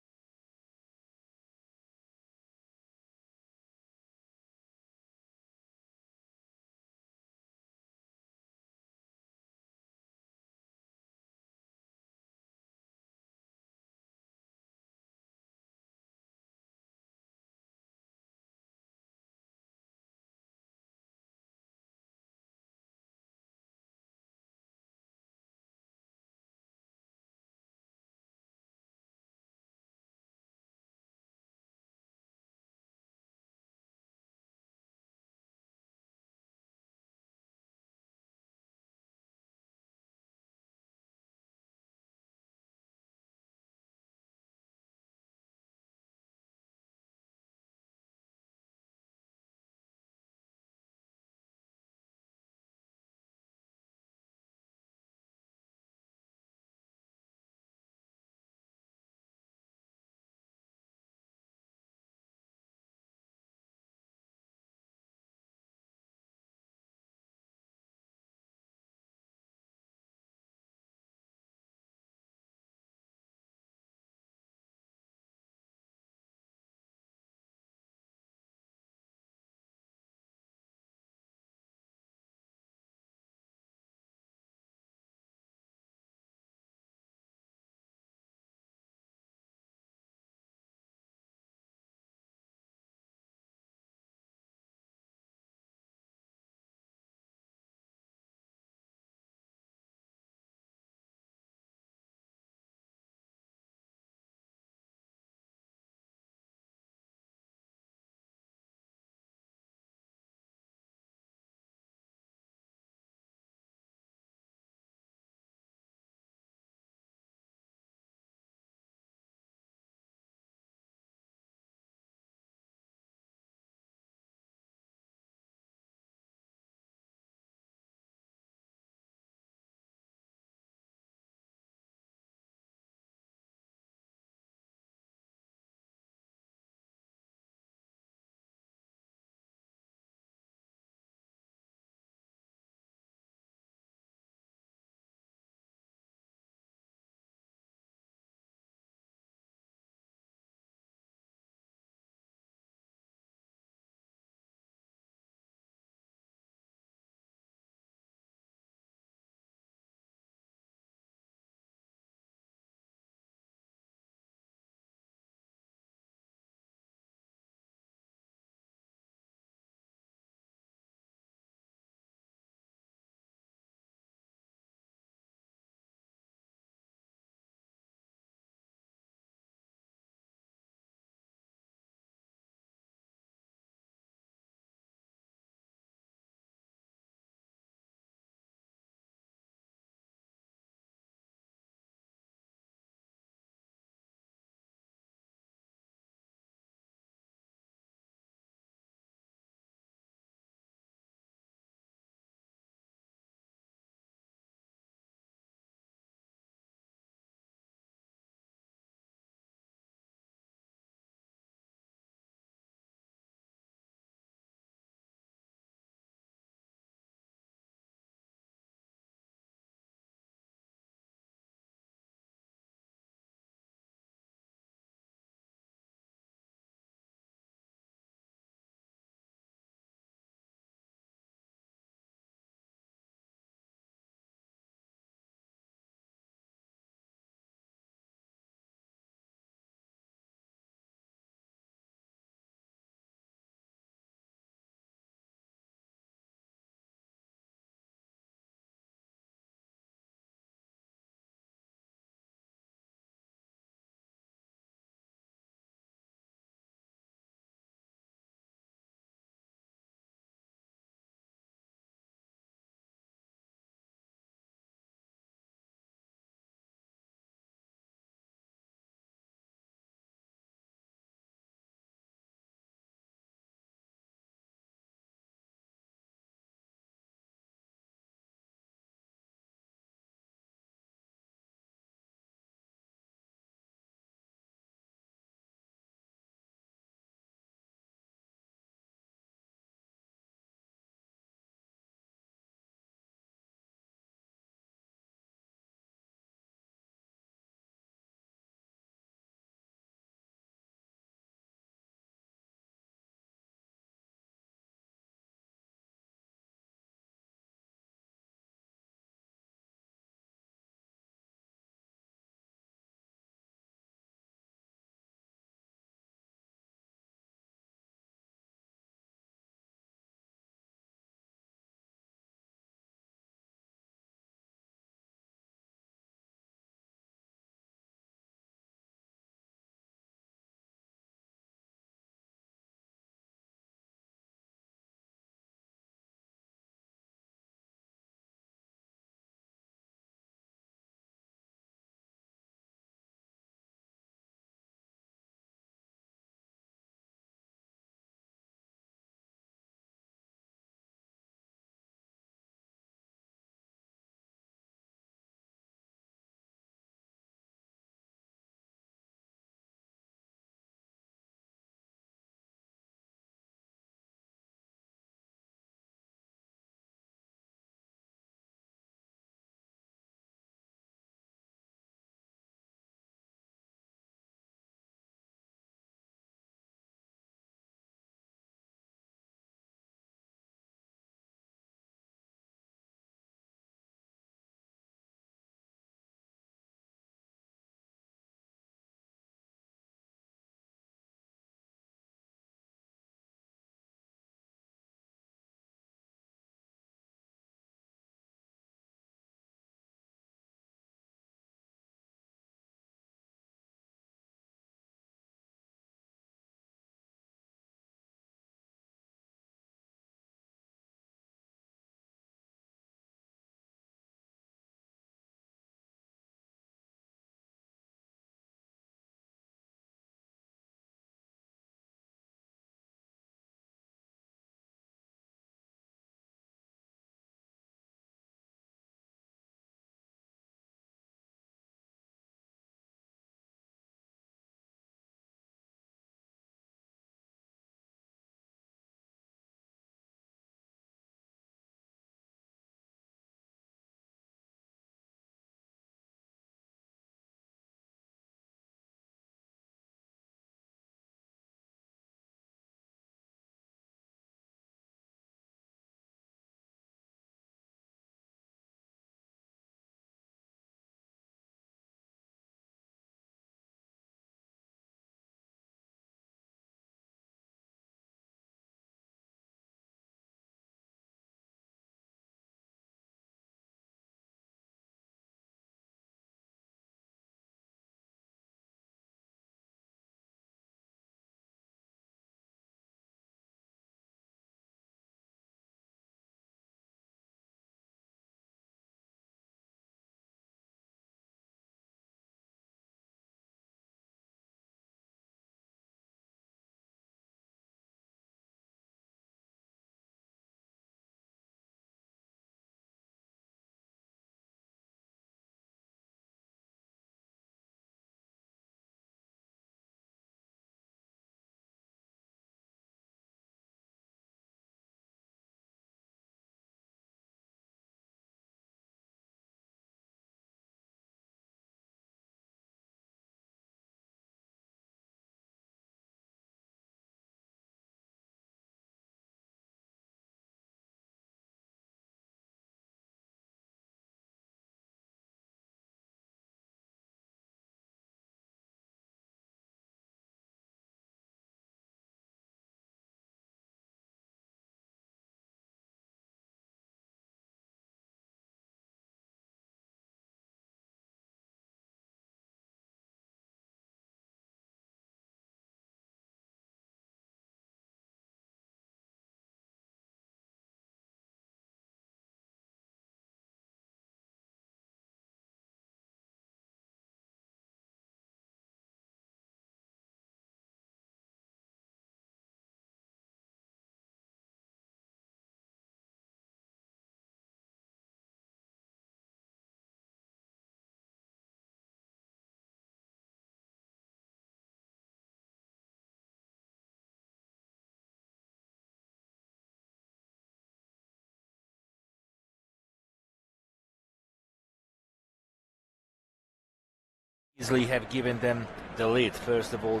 easily have given them the lead. First of all,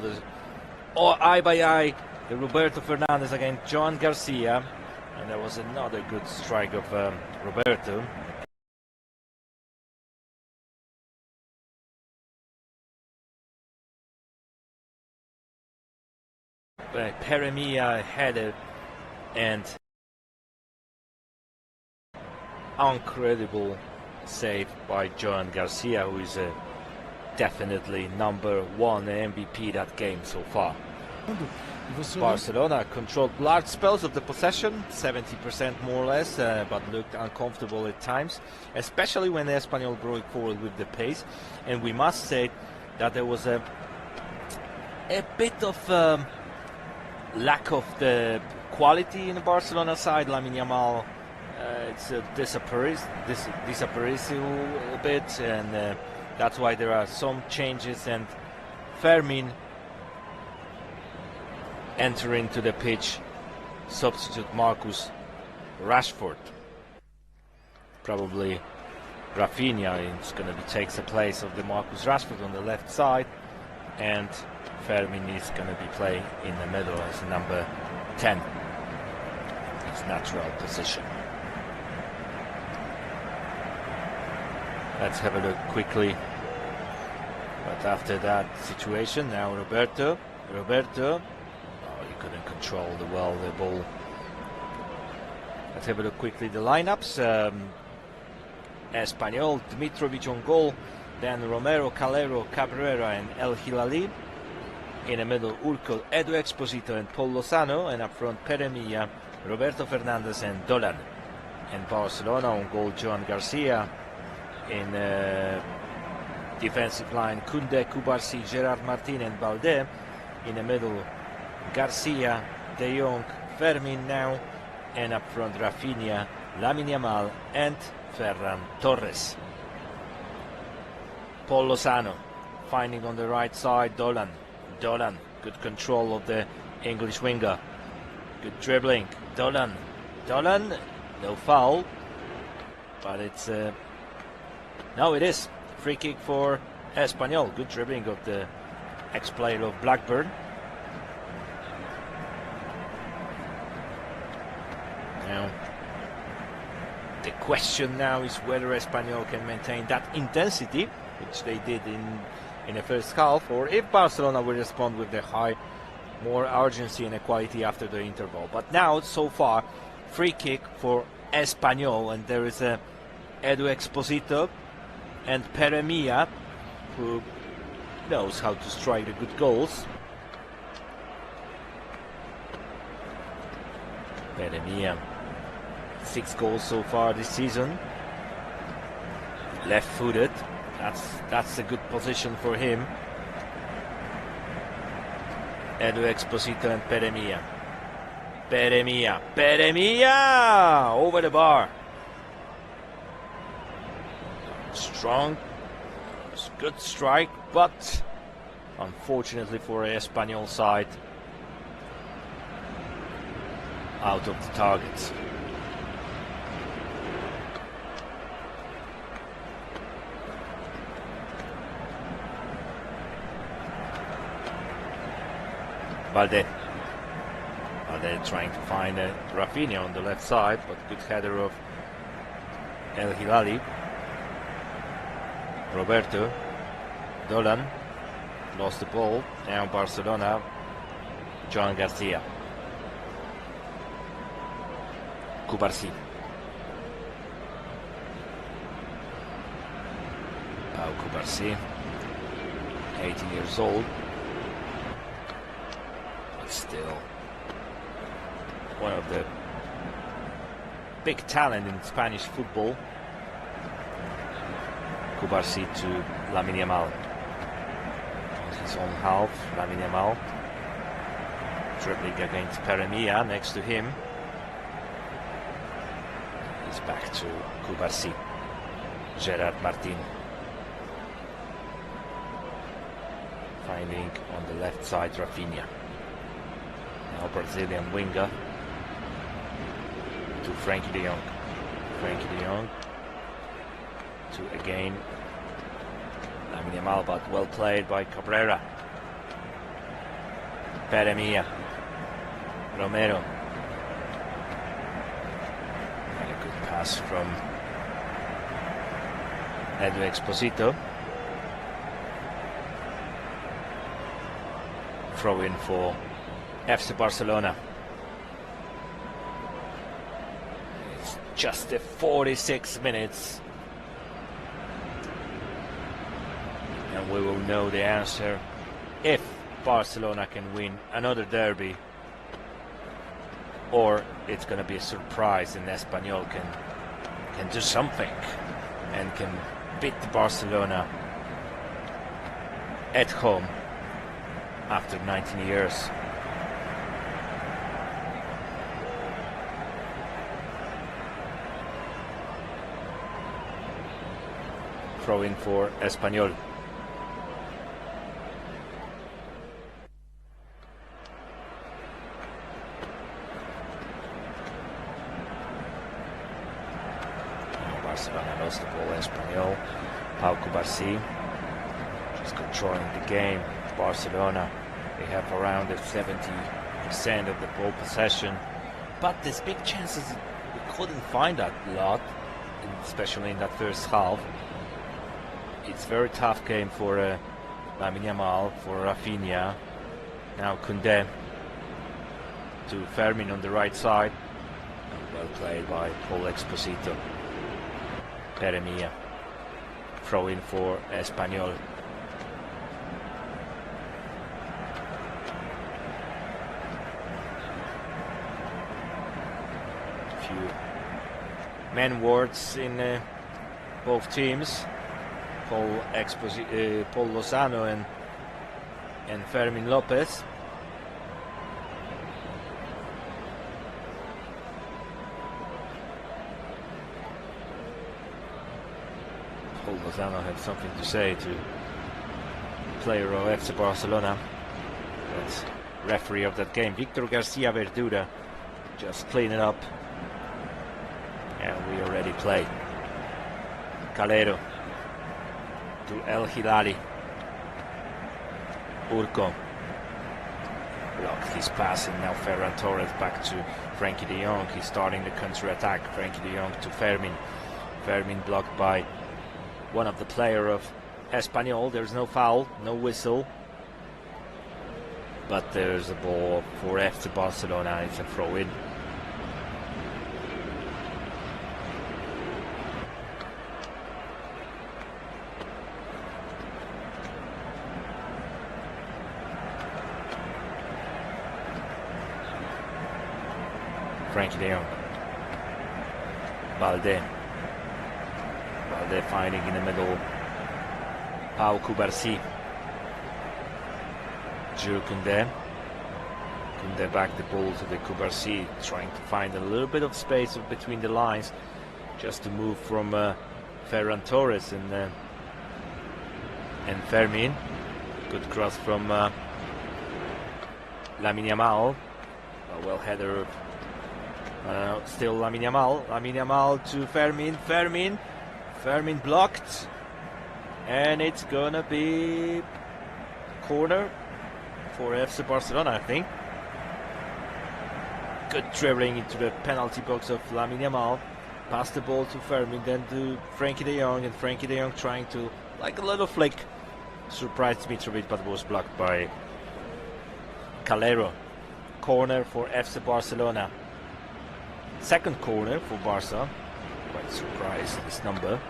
eye by eye, the Roberto Fernandez against Joan Garcia, and there was another good strike of Roberto. Peremia header and incredible save by Joan Garcia, who is definitely number one MVP that game so far. Barcelona controlled large spells of the possession, 70% more or less, but looked uncomfortable at times, especially when Espanyol broke forward with the pace. And we must say that there was a bit of lack of the quality in the Barcelona side. Lamine Yamal, it's disappears a bit, and that's why there are some changes. And Fermin entering to the pitch, substitute Marcus Rashford. Probably Rafinha is going to take the place of the Marcus Rashford on the left side, and Fermin is going to be playing in the middle as number 10, his natural position. Let's have a look quickly. But after that situation, now Roberto, he couldn't control the ball. Let's have a look quickly the lineups. Espanyol, Dmitrovic on goal, then Romero, Calero, Cabrera and El Hilali. In the middle, Urkel, Edu Exposito and Paul Lozano, and up front Peremia, Roberto Fernandez and Dolan. And Barcelona on goal, Joan Garcia. In defensive line, Koundé, Cubarsí, Gerard Martin and Balde. In the middle, Garcia, De Jong, Fermin now, and up front Rafinha, Lamine Yamal and Ferran Torres. Paul Lozano finding on the right side Dolan, good control of the English winger, good dribbling, Dolan, no foul, but it's no, it is free kick for Espanyol. Good dribbling of the ex-player of Blackburn. Now, the question now is whether Espanyol can maintain that intensity, which they did in the first half, or if Barcelona will respond with the more urgency and quality after the interval. But now, so far, free kick for Espanyol, and there is a Edu Exposito and Peremia, who knows how to strike the good goals. Peremia, 6 goals so far this season. Left-footed, that's a good position for him. Edu Exposito and Peremia. Peremia over the bar. Strong, good strike, but unfortunately for Espanyol side, out of the targets. Balde trying to find Rafinha on the left side, but good header of El Hilali. Roberto, Dolan, lost the ball. Now Barcelona, Joan Garcia. Cubarsí. Cubarsí, 18 years old, but still one of the big talent in Spanish football. Cubarsí to Lamine Yamal. On his own half, Lamine Yamal dribbling against Peremia next to him. He's back to Cubarsí. Gerard Martin finding on the left side Rafinha. Now Brazilian winger to Frankie de Jong. Frankie de Jong to again Lamine Yamal, but well played by Cabrera. Peremia. Romero. And a good pass from Edu Exposito. Throw in for FC Barcelona. It's just the 46 minutes. And we will know the answer if Barcelona can win another derby, or it's going to be a surprise and Espanyol can do something and can beat Barcelona at home after 19 years. Throw in for Espanyol. Barcelona lost the ball. Espanyol. Pau Cubarsí just controlling the game. Barcelona, they have around 70% of the ball possession, but there's big chances we couldn't find that a lot, especially in that first half. It's a very tough game for Lamine Yamal, for Rafinha. Now Koundé to Fermin on the right side. Well played by Paul Exposito. Peremia. Throw in for Espanyol. Few men words in both teams. Paul Lozano and Fermin Lopez. Paul Lozano had something to say to player of FC Barcelona. That's referee of that game. Victor Garcia Verdura just clean it up. And we already play. Calero to El Hilali. Urco blocked his pass, and now Ferran Torres back to Frankie de Jong. He's starting the counter-attack. Frankie de Jong to Fermin. Fermin blocked by one of the player of Espanyol. There's no foul, no whistle, but there's a ball for FC Barcelona. It's a throw-in. Frankie de Jong. Balde finding in the middle. Pau Cubarsí. Jules Koundé. Koundé back the ball to the Cubarsí, trying to find a little bit of space between the lines, just to move from Ferran Torres and Fermin. Good cross from Lamine Yamal. A well header. Still Lamine Yamal. Lamine Yamal to Fermin. Fermin blocked, and it's gonna be corner for FC Barcelona, I think. Good dribbling into the penalty box of Lamine Yamal. Pass the ball to Fermin, then to Frankie de Jong, and Frankie de Jong trying to, like a little flick, surprise Mitrovic, but was blocked by Calero. Corner for FC Barcelona. Second corner for Barca. Quite surprised, this number.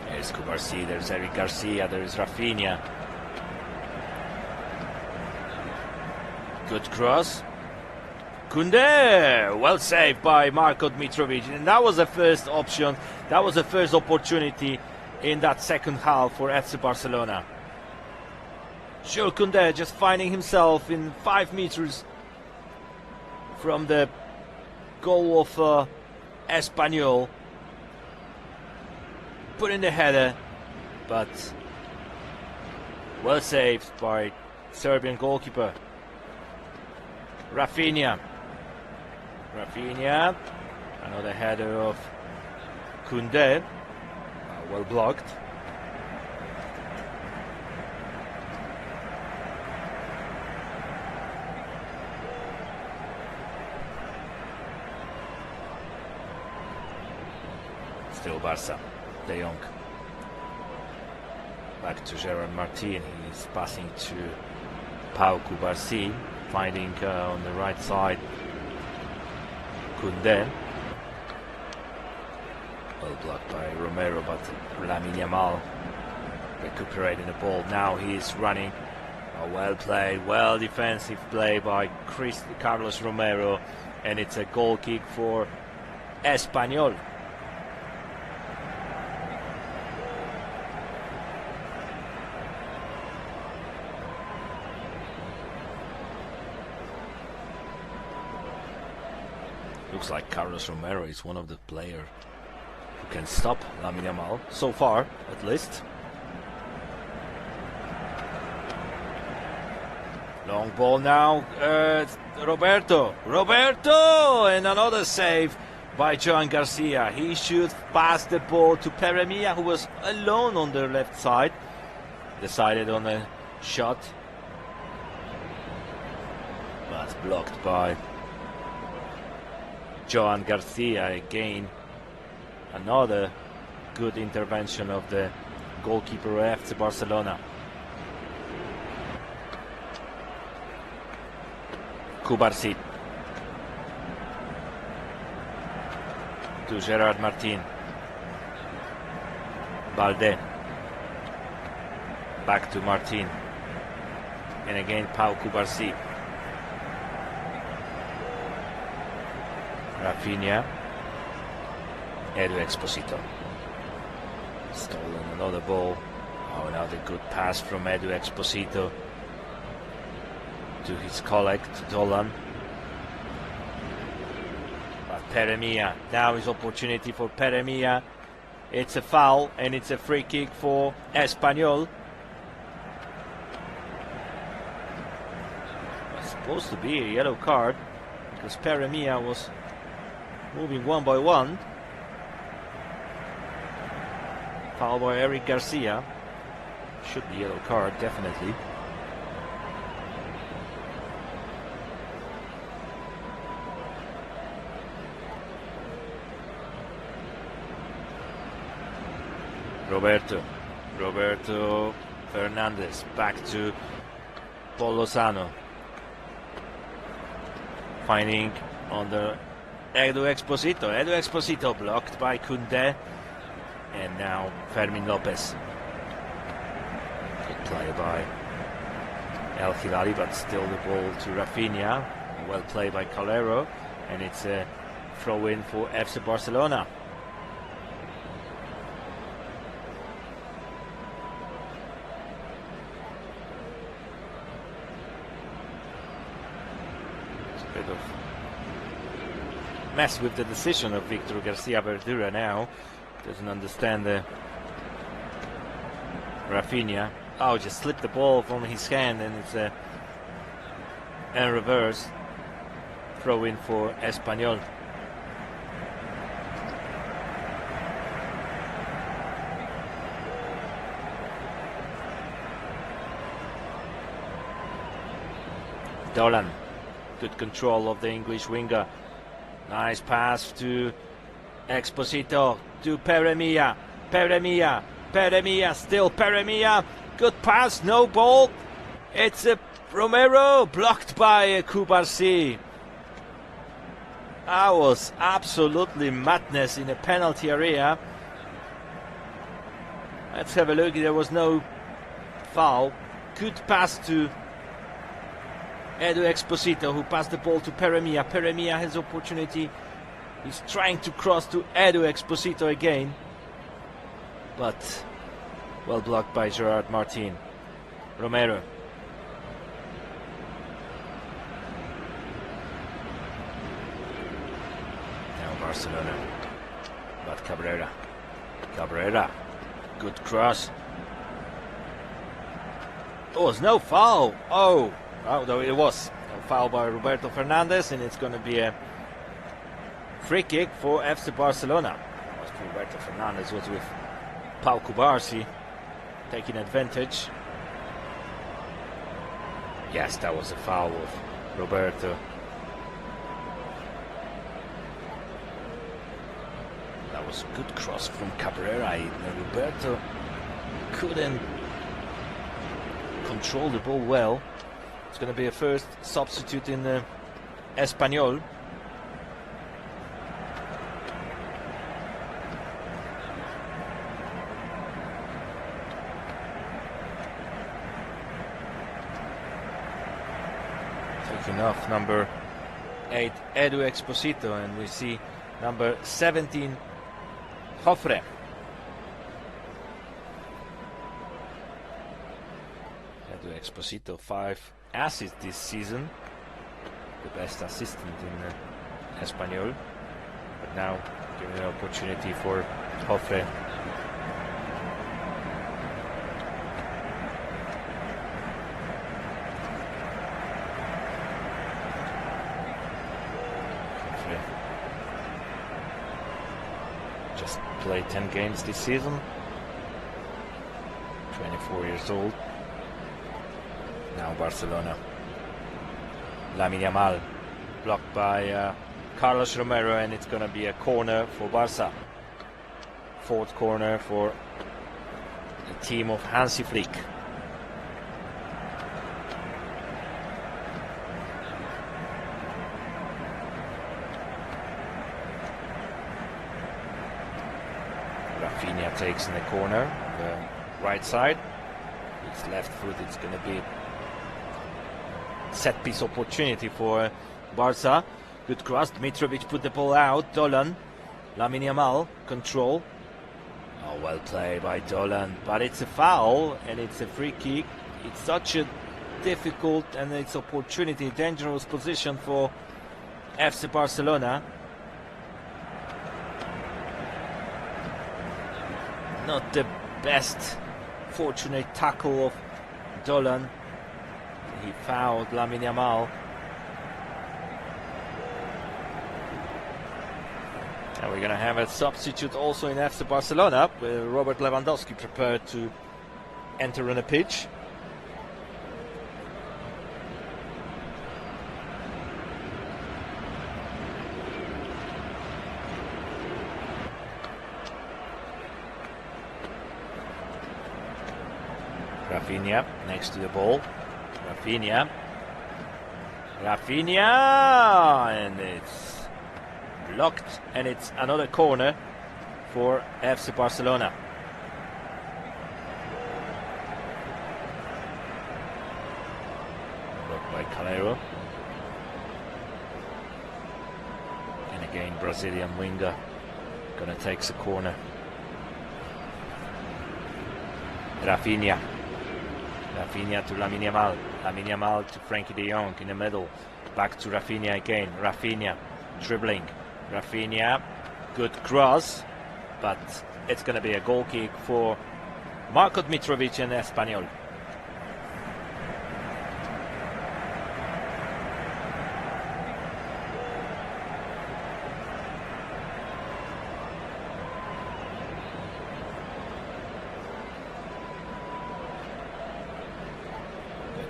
There's Cubarsí, there's Eric Garcia, there's Rafinha. Good cross. Koundé, well saved by Marko Mitrovic, and that was the first option. That was the first opportunity in that second half for FC Barcelona. Jules Koundé just finding himself in 5 meters from the goal of Espanyol, put in the header, but well saved by Serbian goalkeeper. Rafinha, another header of Koundé. Well blocked. Still Barça. De Jong. Back to Gerard Martin. He's passing to Pau Cubarsí, finding on the right side Koundé. Well blocked by Romero, but Lamine Yamal recuperating the ball. Now he is running. Well played, well defensive play by Carlos Romero, and it's a goal kick for Espanyol. Looks like Carlos Romero is one of the players who can stop Lamine Yamal, so far at least. Long ball now, Roberto, and another save by Joan Garcia. He should pass the ball to Peremia, who was alone on the left side. Decided on a shot, but blocked by Joan Garcia again. Another good intervention of the goalkeeper of FC Barcelona. Cubarsí to Gerard Martin. Balde. Back to Martin. And again Pau Cubarsí. Rafinha. Edu Exposito. Stolen another ball. Oh, another good pass from Edu Exposito to his colleague, Dolan. But Peremia, now is opportunity for Peremia. It's a foul and it's a free kick for Espanyol. It's supposed to be a yellow card because Peremia was moving one by one. Foul by Eric Garcia. Should be yellow card, definitely. Roberto Fernandez back to Paul Lozano, finding on the Edu Exposito blocked by Koundé, and now Fermin Lopez. Good play by El Hilali, but still the ball to Rafinha. Well played by Calero, and it's a throw in for FC Barcelona. Bit of mess with the decision of Victor Garcia Verdura now. Doesn't understand the Rafinha. Oh, just slipped the ball from his hand, and it's a reverse throw in for Espanyol. Dolan. Good control of the English winger. Nice pass to Exposito, to Peremia. Still Peremia. Good pass, no ball. It's a Romero, blocked by Cubarsí. That was absolutely madness in a penalty area. Let's have a look. There was no foul. Good pass to Edu Exposito, who passed the ball to Peremia. Peremia has opportunity. He's trying to cross to Edu Exposito again, but well blocked by Gerard Martin. Romero. Now Barcelona. But Cabrera. Good cross. Oh, there's no foul. Oh, no, it was a foul by Roberto Fernandez, and it's going to be a free kick for FC Barcelona. Roberto Fernandez was with Pau Cubarsí taking advantage. Yes, that was a foul of Roberto. That was a good cross from Cabrera. Roberto couldn't control the ball well. It's going to be a first substitute in Espanyol. Taking off number 8 Edu Exposito, and we see number 17 Joffre. Edu Exposito, 5 assists this season, the best assistant in Espanyol, but now giving an opportunity for Joffre. Just played 10 games this season, 24 years old. Now Barcelona. Lamine Yamal blocked by Carlos Romero, and it's going to be a corner for Barça. Fourth corner for the team of Hansi Flick. Rafinha takes in the corner, the right side. It's left foot, it's going to be set piece opportunity for Barça. Good cross. Mitrovic put the ball out. Dolan. Lamine Yamal. Control. Oh, well played by Dolan. But it's a foul and it's a free kick. It's such a difficult and it's opportunity, dangerous position for FC Barcelona. Not the best fortunate tackle of Dolan. He fouled Lamine Yamal. And we're going to have a substitute also in FC Barcelona, with Robert Lewandowski prepared to enter on the pitch. Rafinha next to the ball. Rafinha, and it's blocked, and it's another corner for FC Barcelona. Blocked by Calero, and again Brazilian winger gonna take the corner. Rafinha to Lamine Yamal. Lamine Yamal to Frankie de Jong in the middle. Back to Rafinha again. Rafinha dribbling. Rafinha, good cross, but it's going to be a goal kick for Marko Mitrovic and Espanyol.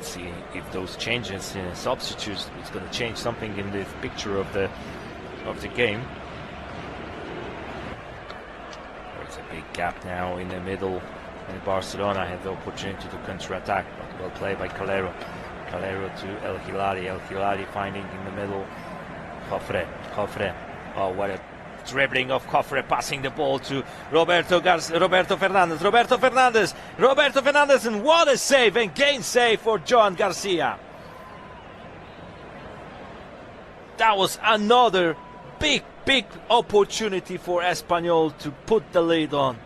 See if those changes in substitutes is going to change something in the picture of the game. There's a big gap now in the middle, and Barcelona had the opportunity to counter-attack, but well played by Calero. Calero to El Hilali finding in the middle Joffre. Oh, what a dribbling of Joffre, passing the ball to Roberto Fernandes, and what a save, and game save for Joan Garcia. That was another big opportunity for Espanyol to put the lead on.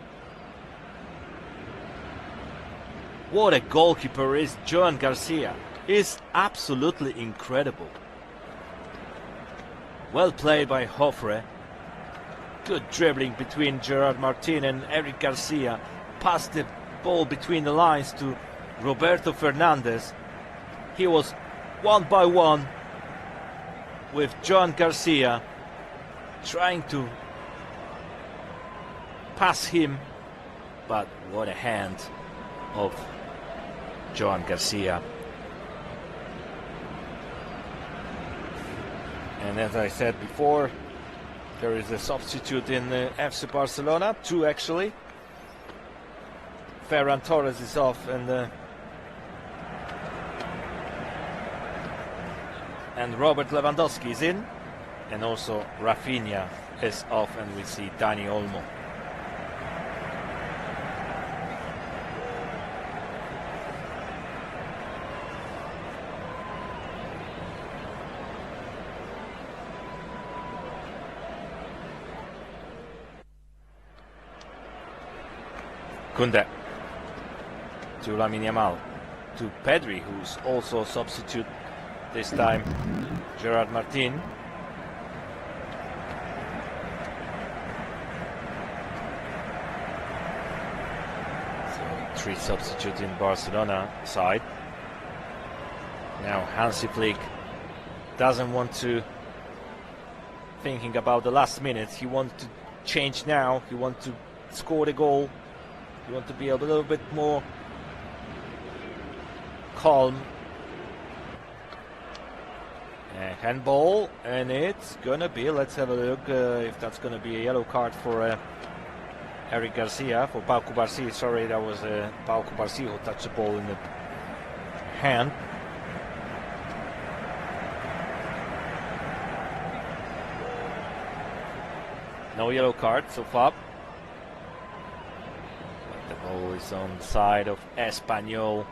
What a goalkeeper is Joan Garcia. Is absolutely incredible. Well played by Joffre. Good dribbling between Gerard Martin and Eric Garcia. Passed the ball between the lines to Roberto Fernandes. He was one by one with Joan Garcia trying to pass him but what a hand of Joan Garcia. And as I said before, there is a substitute in FC Barcelona, 2 actually. Ferran Torres is off, and Robert Lewandowski is in, and also Rafinha is off, and we see Dani Olmo. Koundé to Lamine Yamal, to Pedri, who's also a substitute this time, Gerard Martin. So 3 substitutes in Barcelona side. Now Hansi Flick doesn't want to thinking about the last minutes. He wants to change now. He wants to score the goal. You want to be a little bit more calm. Handball, and it's gonna be, let's have a look if that's gonna be a yellow card for Eric Garcia, for Pau Cubarsí. Sorry, that was Pau Cubarsí who touched the ball in the hand. No yellow card so far. The ball is on the side of Espanyol.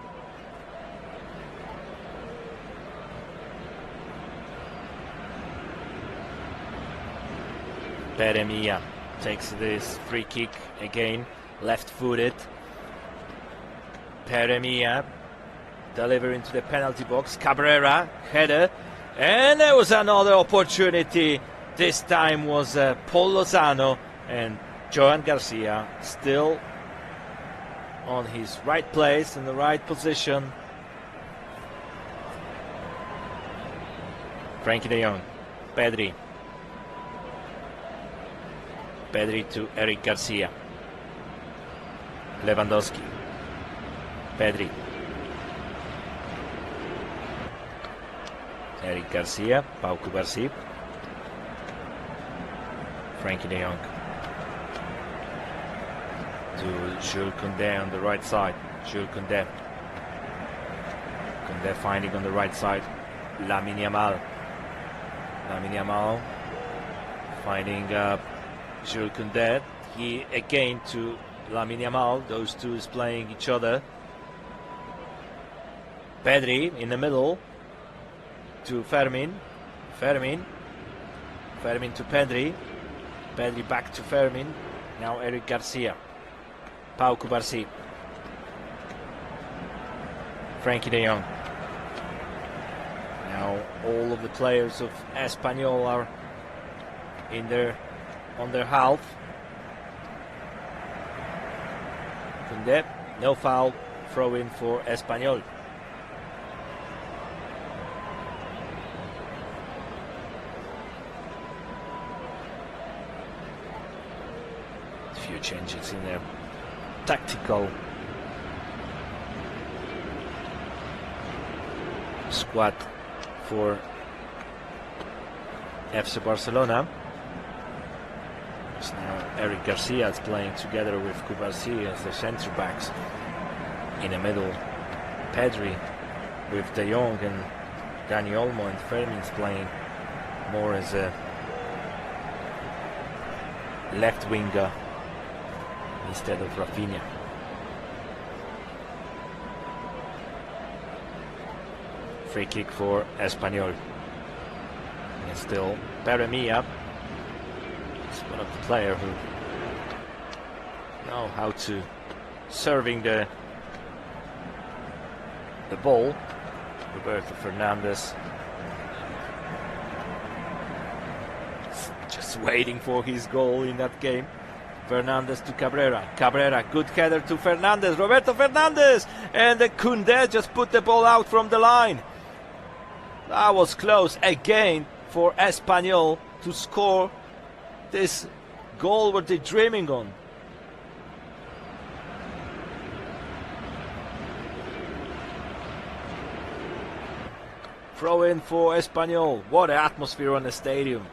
Peremia takes this free kick again, left-footed. Peremia delivering to the penalty box. Cabrera, header, and there was another opportunity. This time was Paul Lozano, and Joan Garcia still on his right place, in the right position. Frankie de Jong, Pedri. Pedri to Eric Garcia. Lewandowski. Pedri. Eric Garcia, Pau Cubarsí. Frankie de Jong. To Jules Koundé on the right side. Jules Koundé. Koundé finding on the right side Lamine Yamal. Lamine Yamal finding Jules Koundé. He again to Lamine Yamal. Those two is playing each other. Pedri in the middle to Fermin. Fermin to Pedri. Pedri back to Fermin. Now Eric Garcia. Pau Cubarsí. Frankie de Jong. Now all of the players of Espanyol are on their half. Koundé, no foul, throw in for Espanyol. A few changes in there. Tactical squad for FC Barcelona. So now Eric Garcia is playing together with Cubarsí as the centre backs. In the middle, Pedri with De Jong and Dani Olmo, and Fermin's playing more as a left winger instead of Rafinha. Free kick for Espanyol. And still Peremia is one of the players who know how to serving the ball. Roberto Fernandes just waiting for his goal in that game. Fernandes to Cabrera. Cabrera, good header to Fernandes. Roberto Fernandes! And the Koundé just put the ball out from the line. That was close again for Espanyol to score this goal what they're dreaming on. Throw in for Espanyol. What an atmosphere on the stadium.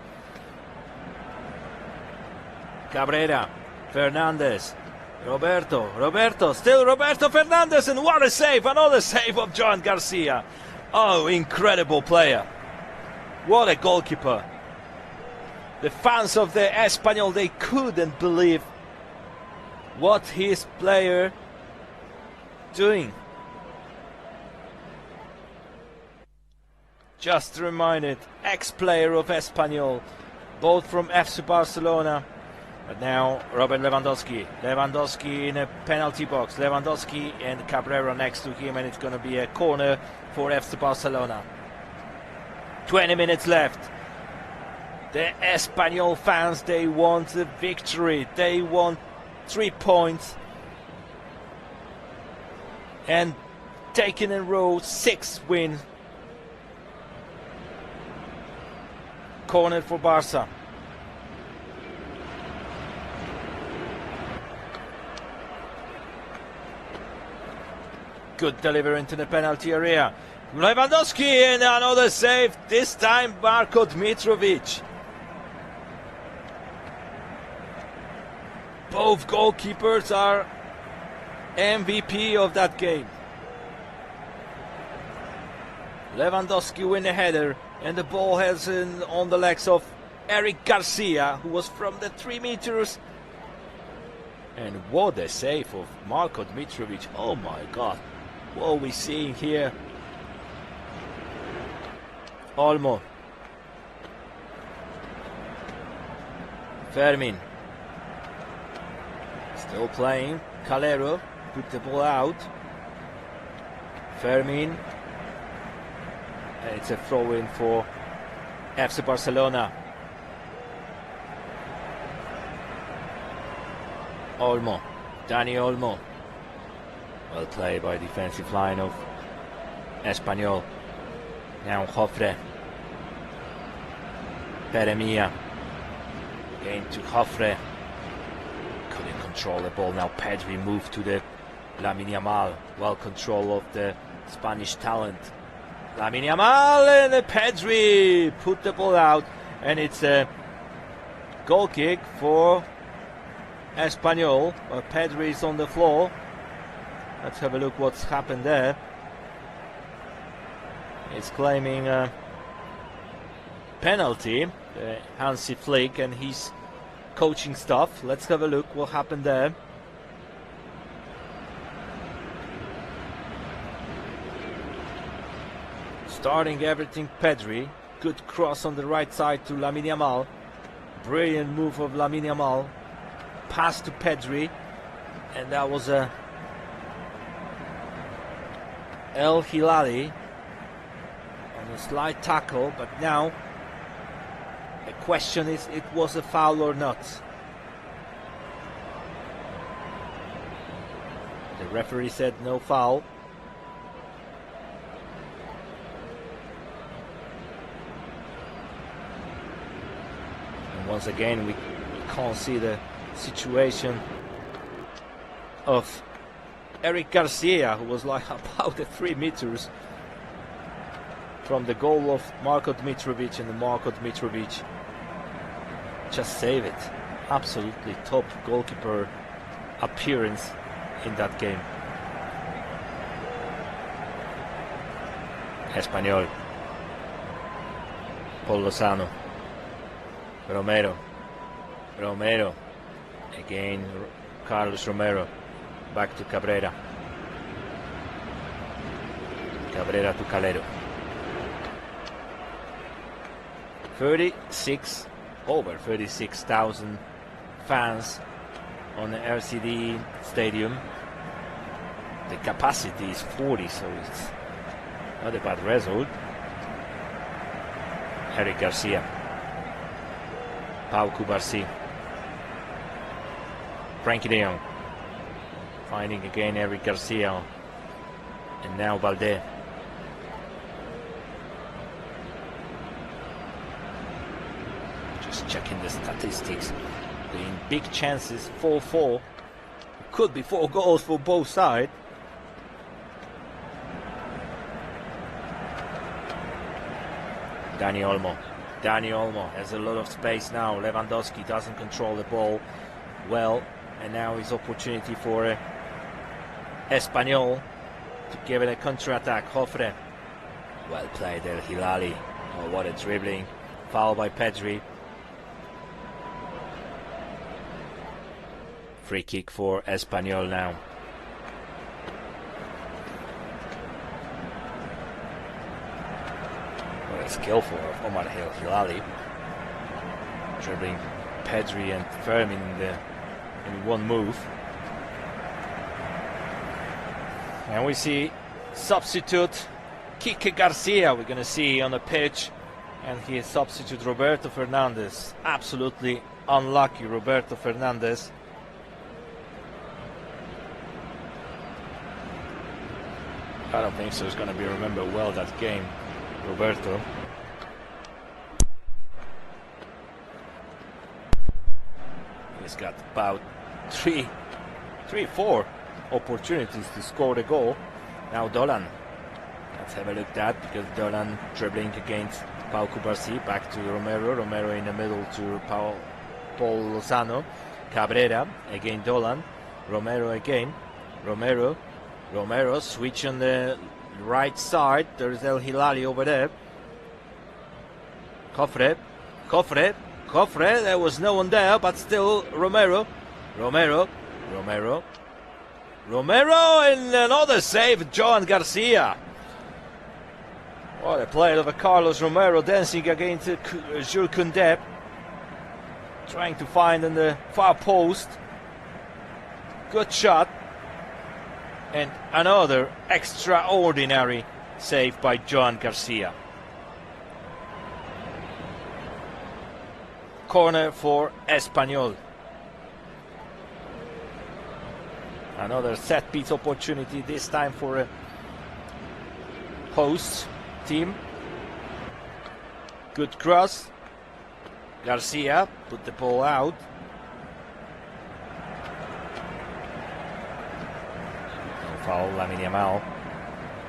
Cabrera, Fernandez, Roberto, still Roberto Fernandez, and what a save, another save of John Garcia. Oh, incredible player. What a goalkeeper. The fans of the Espanyol, they couldn't believe what his player doing. Just reminded, ex-player of Espanyol, both from FC Barcelona. But now Robert Lewandowski in a penalty box. Lewandowski and Cabrera next to him, and it's going to be a corner for FC Barcelona. 20 minutes left. The Espanyol fans, they want a victory. They want 3 points. And taken in a row, 6 wins. Corner for Barca. Good delivery into the penalty area. Lewandowski and another save. This time Marko Dmitrovic. Both goalkeepers are MVP of that game. Lewandowski win the header, and the ball has on the legs of Eric Garcia, who was from the 3 meters. And what a save of Marko Dmitrovic. Oh my God. What are we seeing here? Olmo. Fermin. Still playing. Calero put the ball out. Fermin. And it's a throw-in for FC Barcelona. Olmo. Dani Olmo. Well played by defensive line of Espanyol. Now Joffre. Peremia. Again to Joffre. Couldn't control the ball. Now Pedri moved to the Lamine Yamal. Well control of the Spanish talent. Lamine Yamal and Pedri put the ball out. And it's a goal kick for Espanyol. Well, Pedri is on the floor. Let's have a look what's happened there. He's claiming a penalty, Hansi Flick and his coaching staff. Let's have a look what happened there. Starting everything, Pedri. Good cross on the right side to Lamine Yamal. Brilliant move of Lamine Yamal. Pass to Pedri. And that was a El Hilali on a slight tackle, but now the question is, it was a foul or not? The referee said no foul. And once again we can't see the situation of Eric Garcia, who was like about 3 meters from the goal of Marko Dmitrovic, and the Marko Dmitrovic just saved it. Absolutely top goalkeeper appearance in that game. Espanyol. Paul Lozano. Romero. Again, Carlos Romero. Back to Cabrera. Cabrera to Calero. over 36,000 fans on the RCD stadium. The capacity is 40, so it's not a bad result. Eric Garcia. Pau Cubarsí. Frankie de Jong. Finding again Eric Garcia. And now Balde. Just checking the statistics. In big chances, 4-4. Could be 4 goals for both sides. Dani Olmo. Dani Olmo has a lot of space now. Lewandowski doesn't control the ball well, and now is opportunity for Espanyol to give it a counter-attack. Joffre. Well played, El Hilali. Oh, what a dribbling. Foul by Pedri. Free kick for Espanyol now. What a skillful of Omar El Hilali. Dribbling Pedri and Fermin in one move. And we see substitute Kike Garcia we're going to see on the pitch, and he substitute Roberto Fernandez. Absolutely unlucky Roberto Fernandez. I don't think so. He's going to be remembered well that game, Roberto. He's got about three, four opportunities to score the goal. Now Dolan. Let's have a look at that, because Dolan dribbling against Pau Cubarsí. Back to Romero. Romero in the middle to Paul Lozano. Cabrera. Again Dolan. Romero again. Romero switch on the right side. There's El Hilali over there. Joffre. There was no one there, but still Romero, and another save, Joan Garcia. What a play of Carlos Romero dancing against Jules Koundé, trying to find in the far post. Good shot. And another extraordinary save by Joan Garcia. Corner for Espanyol. Another set piece opportunity, this time for a host team. Good cross. Garcia put the ball out. No foul, Lamine Yamal.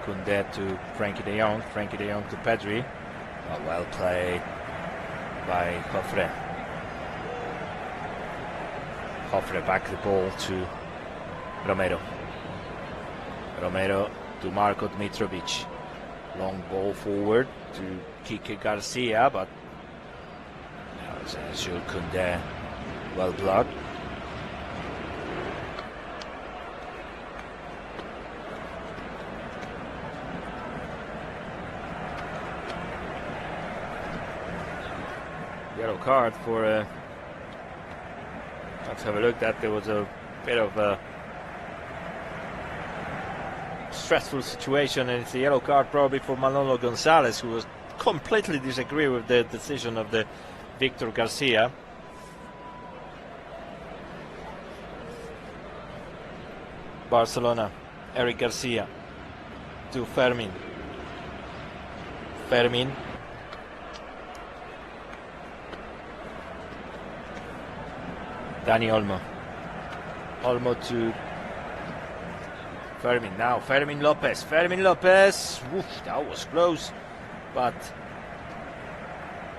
Koundé to Frenkie de Jong. Frenkie de Jong to Pedri. Well played by Joffre. Joffre back the ball to Romero to Marko Dmitrovic. Long ball forward to Kike Garcia, but Jules Koundé well blocked. Yellow card for let's have a look. That there was a bit of a stressful situation, and it's a yellow card probably for Manolo Gonzalez, who was completely disagree with the decision of the Victor Garcia. Barcelona, Eric Garcia to Fermin. Dani Olmo to Fermin. Now Fermin Lopez. Oof, that was close, but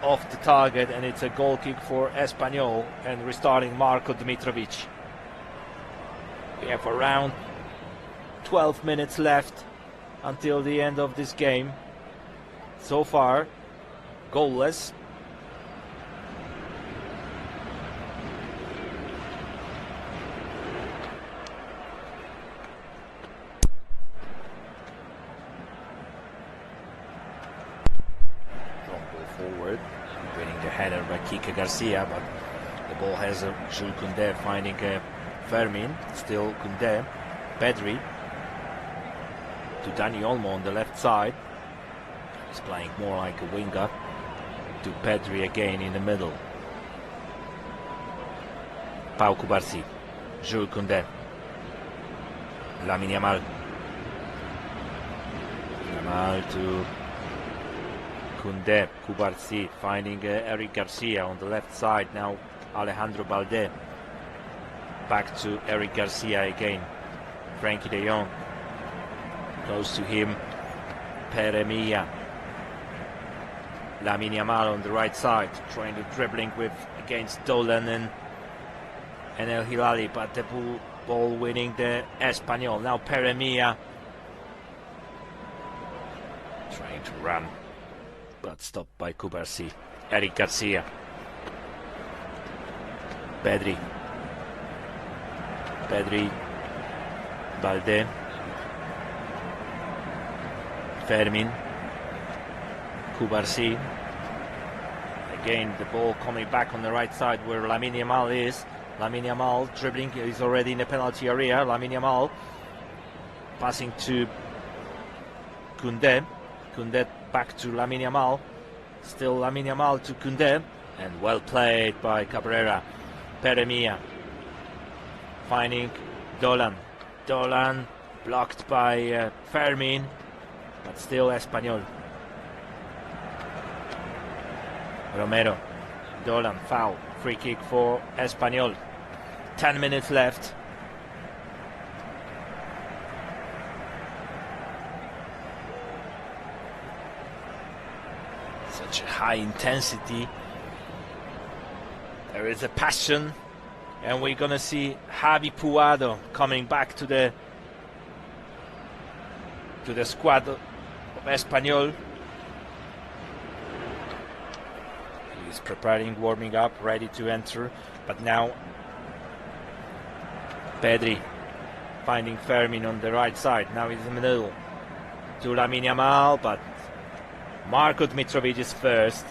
off the target, and it's a goal kick for Espanyol, and restarting Marko Dmitrovic. We have around 12 minutes left until the end of this game. So far, goalless. Forward, winning the header by Kike Garcia, but the ball has Jules Koundé finding Fermin. Still Koundé. Pedri to Dani Olmo on the left side. He's playing more like a winger. To Pedri again in the middle. Pau Cubarsí. Jules Koundé. Lamine Yamal. To Koundé, Cubarsí finding Eric Garcia on the left side. Now Alejandro Balde. Back to Eric Garcia again. Frenkie de Jong. Close to him. Peremilla. Lamine Yamal on the right side, trying to dribbling with against Dolan and El Hilali, but the ball winning the Espanyol. Now Peremia trying to run, but stopped by Kubarsi. Eric Garcia. Pedri. Balde. Fermin. Kubarsi. Again, the ball coming back on the right side where Lamine Yamal is. Lamine Yamal dribbling, he's already in the penalty area. Lamine Yamal passing to Koundé. Koundé back to Lamine Yamal. Still Lamine Yamal to Koundé. And well played by Cabrera. Peremia finding Dolan. Dolan blocked by Fermin, but still Espanyol. Romero. Dolan foul. Free kick for Espanyol. 10 minutes left. Such high intensity. There is a passion, and we're gonna see Javi Puado coming back to the squad of Espanyol. He's preparing, warming up, ready to enter, but now Pedri finding Fermin on the right side. Now he's in the middle to Lamine Yamal, but Marko Dmitrovic is first.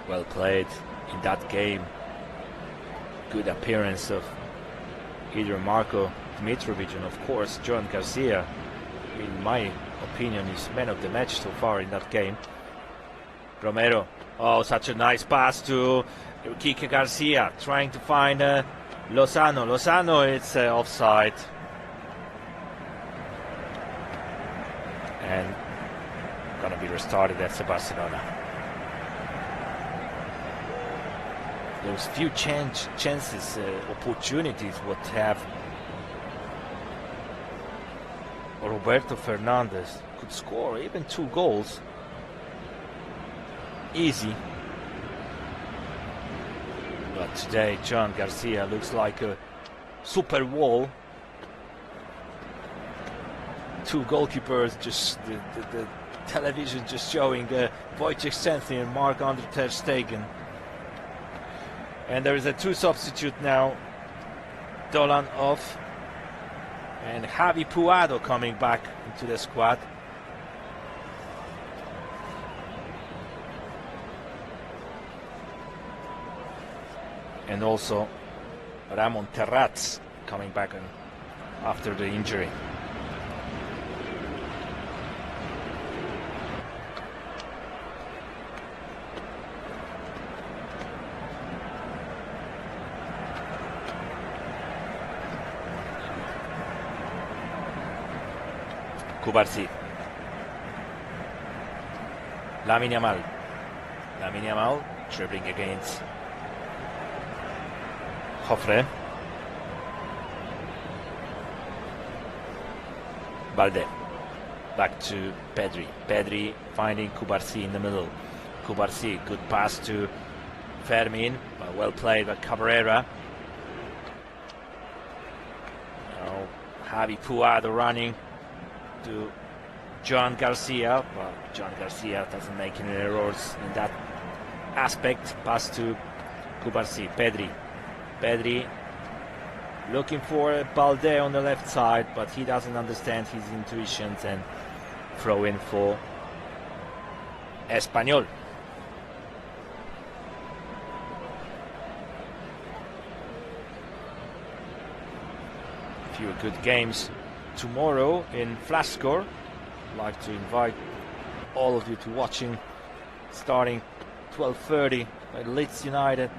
Well played in that game. Good appearance of either Marko Dmitrovic and of course Joan Garcia. In my opinion, is man of the match so far in that game. Romero. Oh, such a nice pass to Kike Garcia, trying to find Lozano. Lozano, it's offside. And gonna be restarted at Barcelona. Those few chances, opportunities would have Roberto Fernandez could score even 2 goals. Easy. But today, Joan Garcia looks like a super wall. 2 goalkeepers, just the television just showing Wojciech Szczęsny and Marc-Andre ter Stegen. And there is a 2 substitute now. Dolan off. And Javi Puado coming back into the squad. And also Ramon Terrats coming back after the injury. Kubarsi. Lamine Yamal. Lamine Yamal dribbling against Joffre. Balde. Back to Pedri. Pedri finding Kubarsi in the middle. Kubarsi, good pass to Fermin. Well played by Cabrera. Now Javi Puado running to Joan Garcia, but Joan Garcia doesn't make any errors in that aspect. Pass to Kubarsi. Pedri looking for Balde on the left side, but he doesn't understand his intuitions and throw in for Espanyol. A few good games tomorrow in Flash Score. I'd like to invite all of you to watching starting 12:30 by Leeds United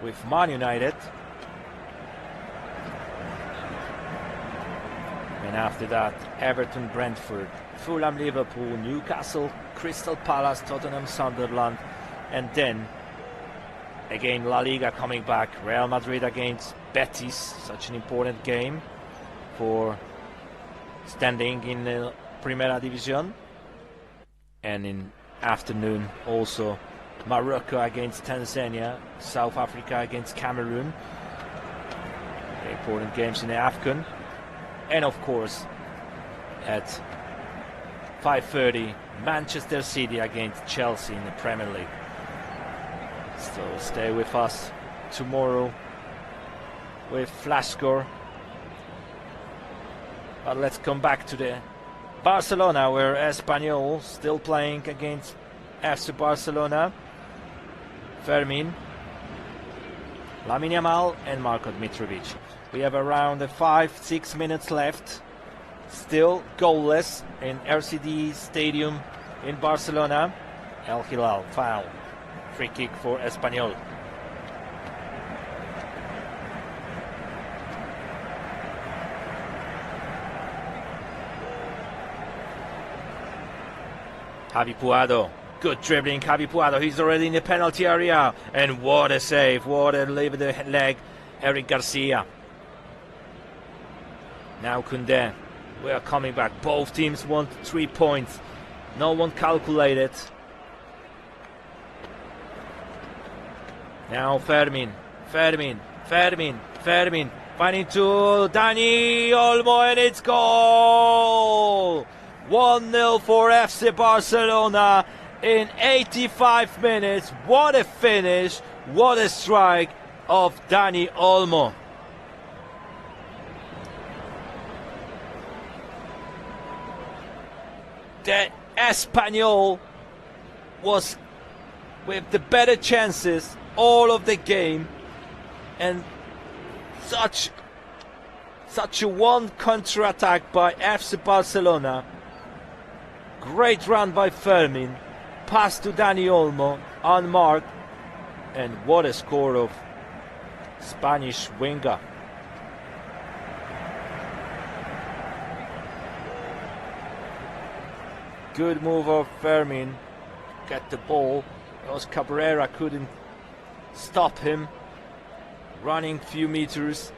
with Man United, and after that Everton, Brentford, Fulham, Liverpool, Newcastle, Crystal Palace, Tottenham, Sunderland, and then Again, La Liga coming back. Real Madrid against Betis. Such an important game for standing in the Primera División. And in afternoon also Morocco against Tanzania. South Africa against Cameroon. Very important games in the AFCON. And of course at 5:30 Manchester City against Chelsea in the Premier League. So stay with us tomorrow with Flash Score. But let's come back to the Barcelona, where Espanyol still playing against FC Barcelona. Fermin, Lamine Yamal and Marko Dmitrovic. We have around 5-6 minutes left. Still goalless in RCD Stadium in Barcelona. El Hilal foul. Free kick for Espanyol. Javi Puado. Good dribbling, Javi Puado. He's already in the penalty area. And what a save. What a leave of the leg. Eric Garcia. Now Koundé. We are coming back. Both teams want 3 points. No one calculated. Now Fermin. Finding to Dani Olmo, and it's goal! 1-0 for FC Barcelona in 85 minutes. What a finish. What a strike of Dani Olmo. The Espanyol was with the better chances all of the game, and such a one counter-attack by FC Barcelona. Great run by Fermin, pass to Dani Olmo, unmarked, and what a score of Spanish winger. Good move of Fermin, get the ball. Os Cabrera couldn't stop him. Running few meters,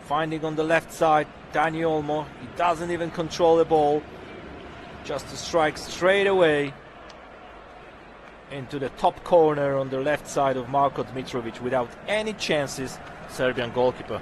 finding on the left side Dani Olmo. He doesn't even control the ball. Just a strike straight away into the top corner on the left side of Marko Dmitrovic without any chances. Serbian goalkeeper.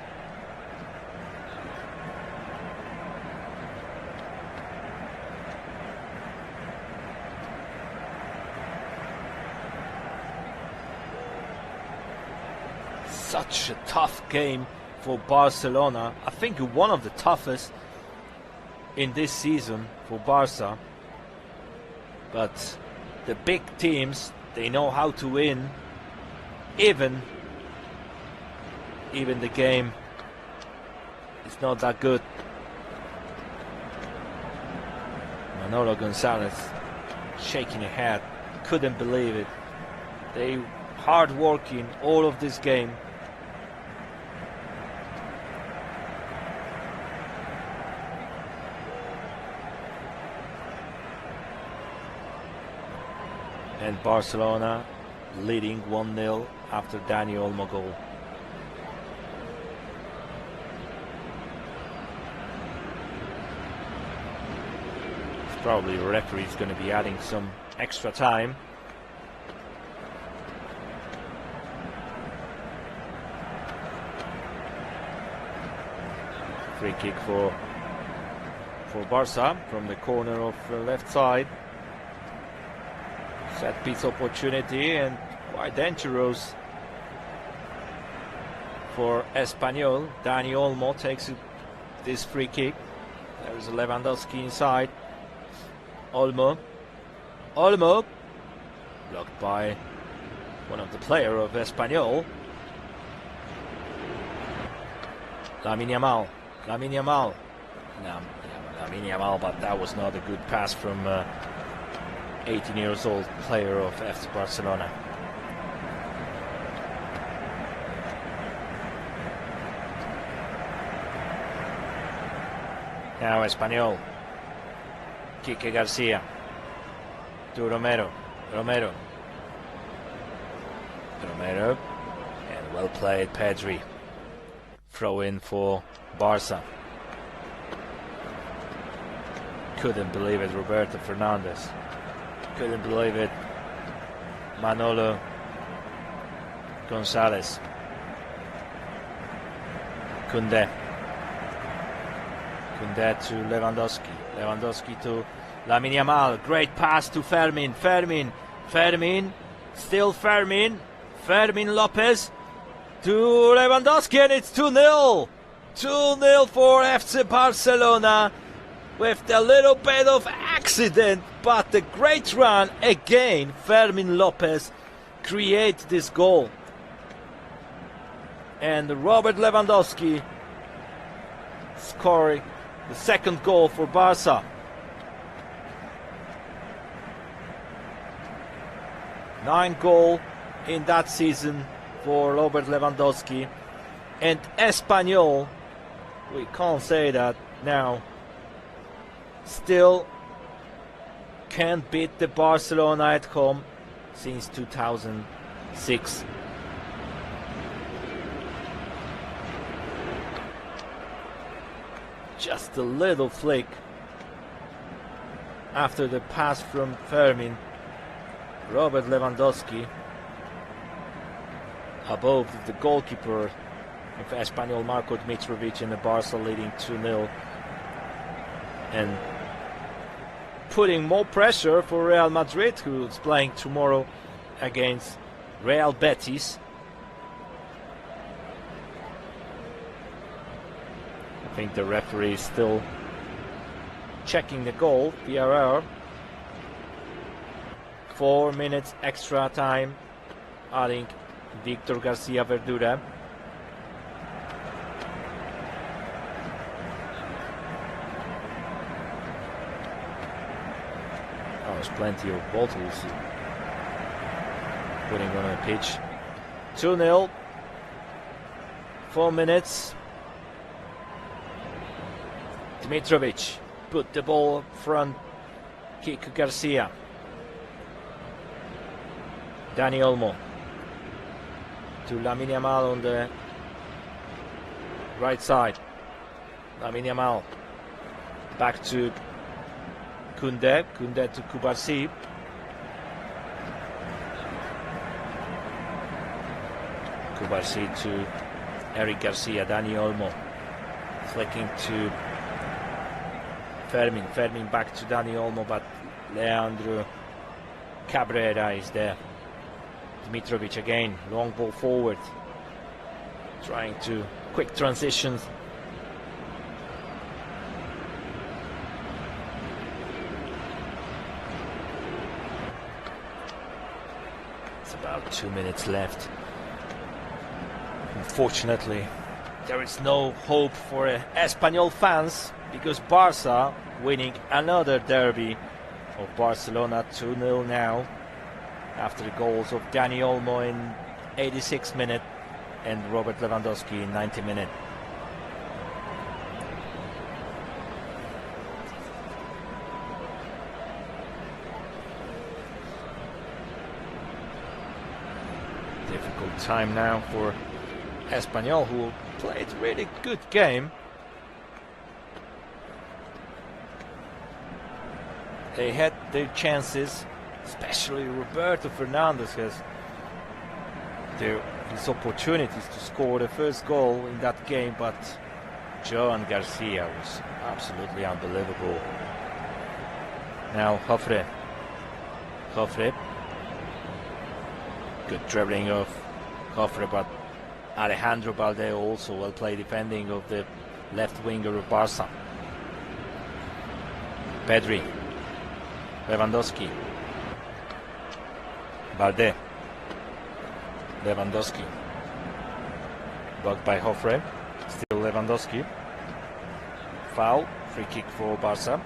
Such a tough game for Barcelona. I think one of the toughest in this season for Barca. But the big teams, they know how to win. Even the game is not that good. Manolo Gonzalez shaking his head, couldn't believe it. They hard working all of this game. And Barcelona leading 1-0 after Dani Olmo goal. Probably the referee is going to be adding some extra time. Free kick for Barca from the corner of the left side. Set piece opportunity and quite dangerous for Espanyol. Dani Olmo takes this free kick. There is Lewandowski inside. Olmo blocked by one of the players of Espanyol. Lamine Yamal. No, Lamine Yamal, but that was not a good pass from 18 years old player of FC Barcelona. Now Espanyol. Quique Garcia to Romero. Romero, and well played Pedri. Throw in for Barça. Couldn't believe it, Roberto Fernandez. Couldn't believe it, Manolo Gonzalez. Koundé to Lewandowski. Lewandowski to Lamine Yamal. Great pass to Fermin. Still Fermin Lopez to Lewandowski, and it's 2-0. 2-0 for FC Barcelona, with a little bit of accident, but a great run again. Fermin Lopez creates this goal, and Robert Lewandowski scoring the second goal for Barca. 9 goals in that season for Robert Lewandowski, and Espanyol, we can't say that now, still can't beat the Barcelona at home since 2006. Just a little flick after the pass from Fermin. Robert Lewandowski above the goalkeeper of Espanyol, Marko Dmitrovic, and the Barca leading 2-0, and putting more pressure for Real Madrid, who's playing tomorrow against Real Betis. I think the referee is still checking the goal, VAR. 4 minutes extra time, adding Victor Garcia Verdura. Oh, there's plenty of bottles putting on the pitch. 2-0, 4 minutes. Dmitrovic put the ball up front, kick Garcia. Dani Olmo to Lamine Yamal on the right side. Lamine Yamal back to Koundé to Kubarsi. Kubarsi to Eric Garcia. Dani Olmo flicking to Fermin back to Dani Olmo, but Leandro Cabrera is there. Dmitrovic again, long ball forward, trying to quick transitions. It's about 2 minutes left. Unfortunately, there is no hope for Espanyol fans, because Barca winning another derby of Barcelona, 2-0 now, after the goals of Dani Olmo in 86 minute and Robert Lewandowski in 90 minute. Difficult time now for Espanyol, who played really good game. They had their chances, especially Roberto Fernandez has his opportunities to score the first goal in that game, but Joan Garcia was absolutely unbelievable. Now Joffre, good dribbling of Joffre, but Alejandro Balde also well played defending of the left winger of Barca. Pedri, Lewandowski, Balde, Lewandowski, blocked by Joffre, still Lewandowski, foul, free kick for Barca.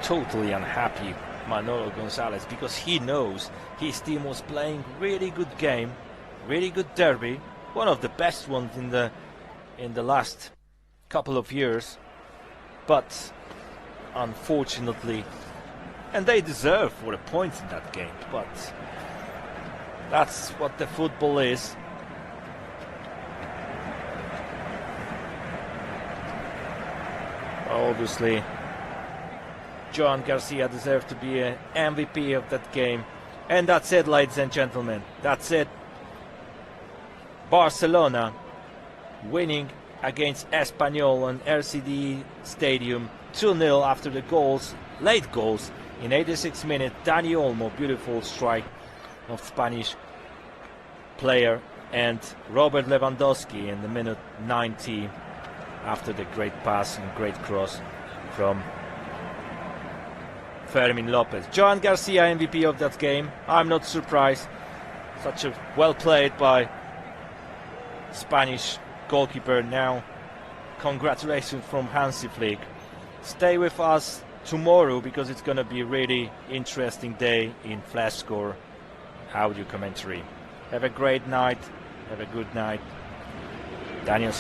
Totally unhappy Manolo Gonzalez, because he knows his team was playing really good game, really good derby, one of the best ones in the last couple of years, but unfortunately. And they deserve for the points in that game, but that's what the football is. Obviously, Joan Garcia deserved to be an MVP of that game. And that's it, ladies and gentlemen. That's it. Barcelona winning against Espanyol on RCD Stadium 2-0 after the goals, late goals in 86 minutes. Dani Olmo, beautiful strike of Spanish player, and Robert Lewandowski in the minute 90 after the great pass and great cross from Fermin Lopez. Joan Garcia, MVP of that game. I'm not surprised. Such a well played by Spanish goalkeeper. Now, congratulations from Hansi Flick. Stay with us tomorrow because it's going to be a really interesting day in Flash Score audio commentary. Have a great night. Have a good night. Daniel.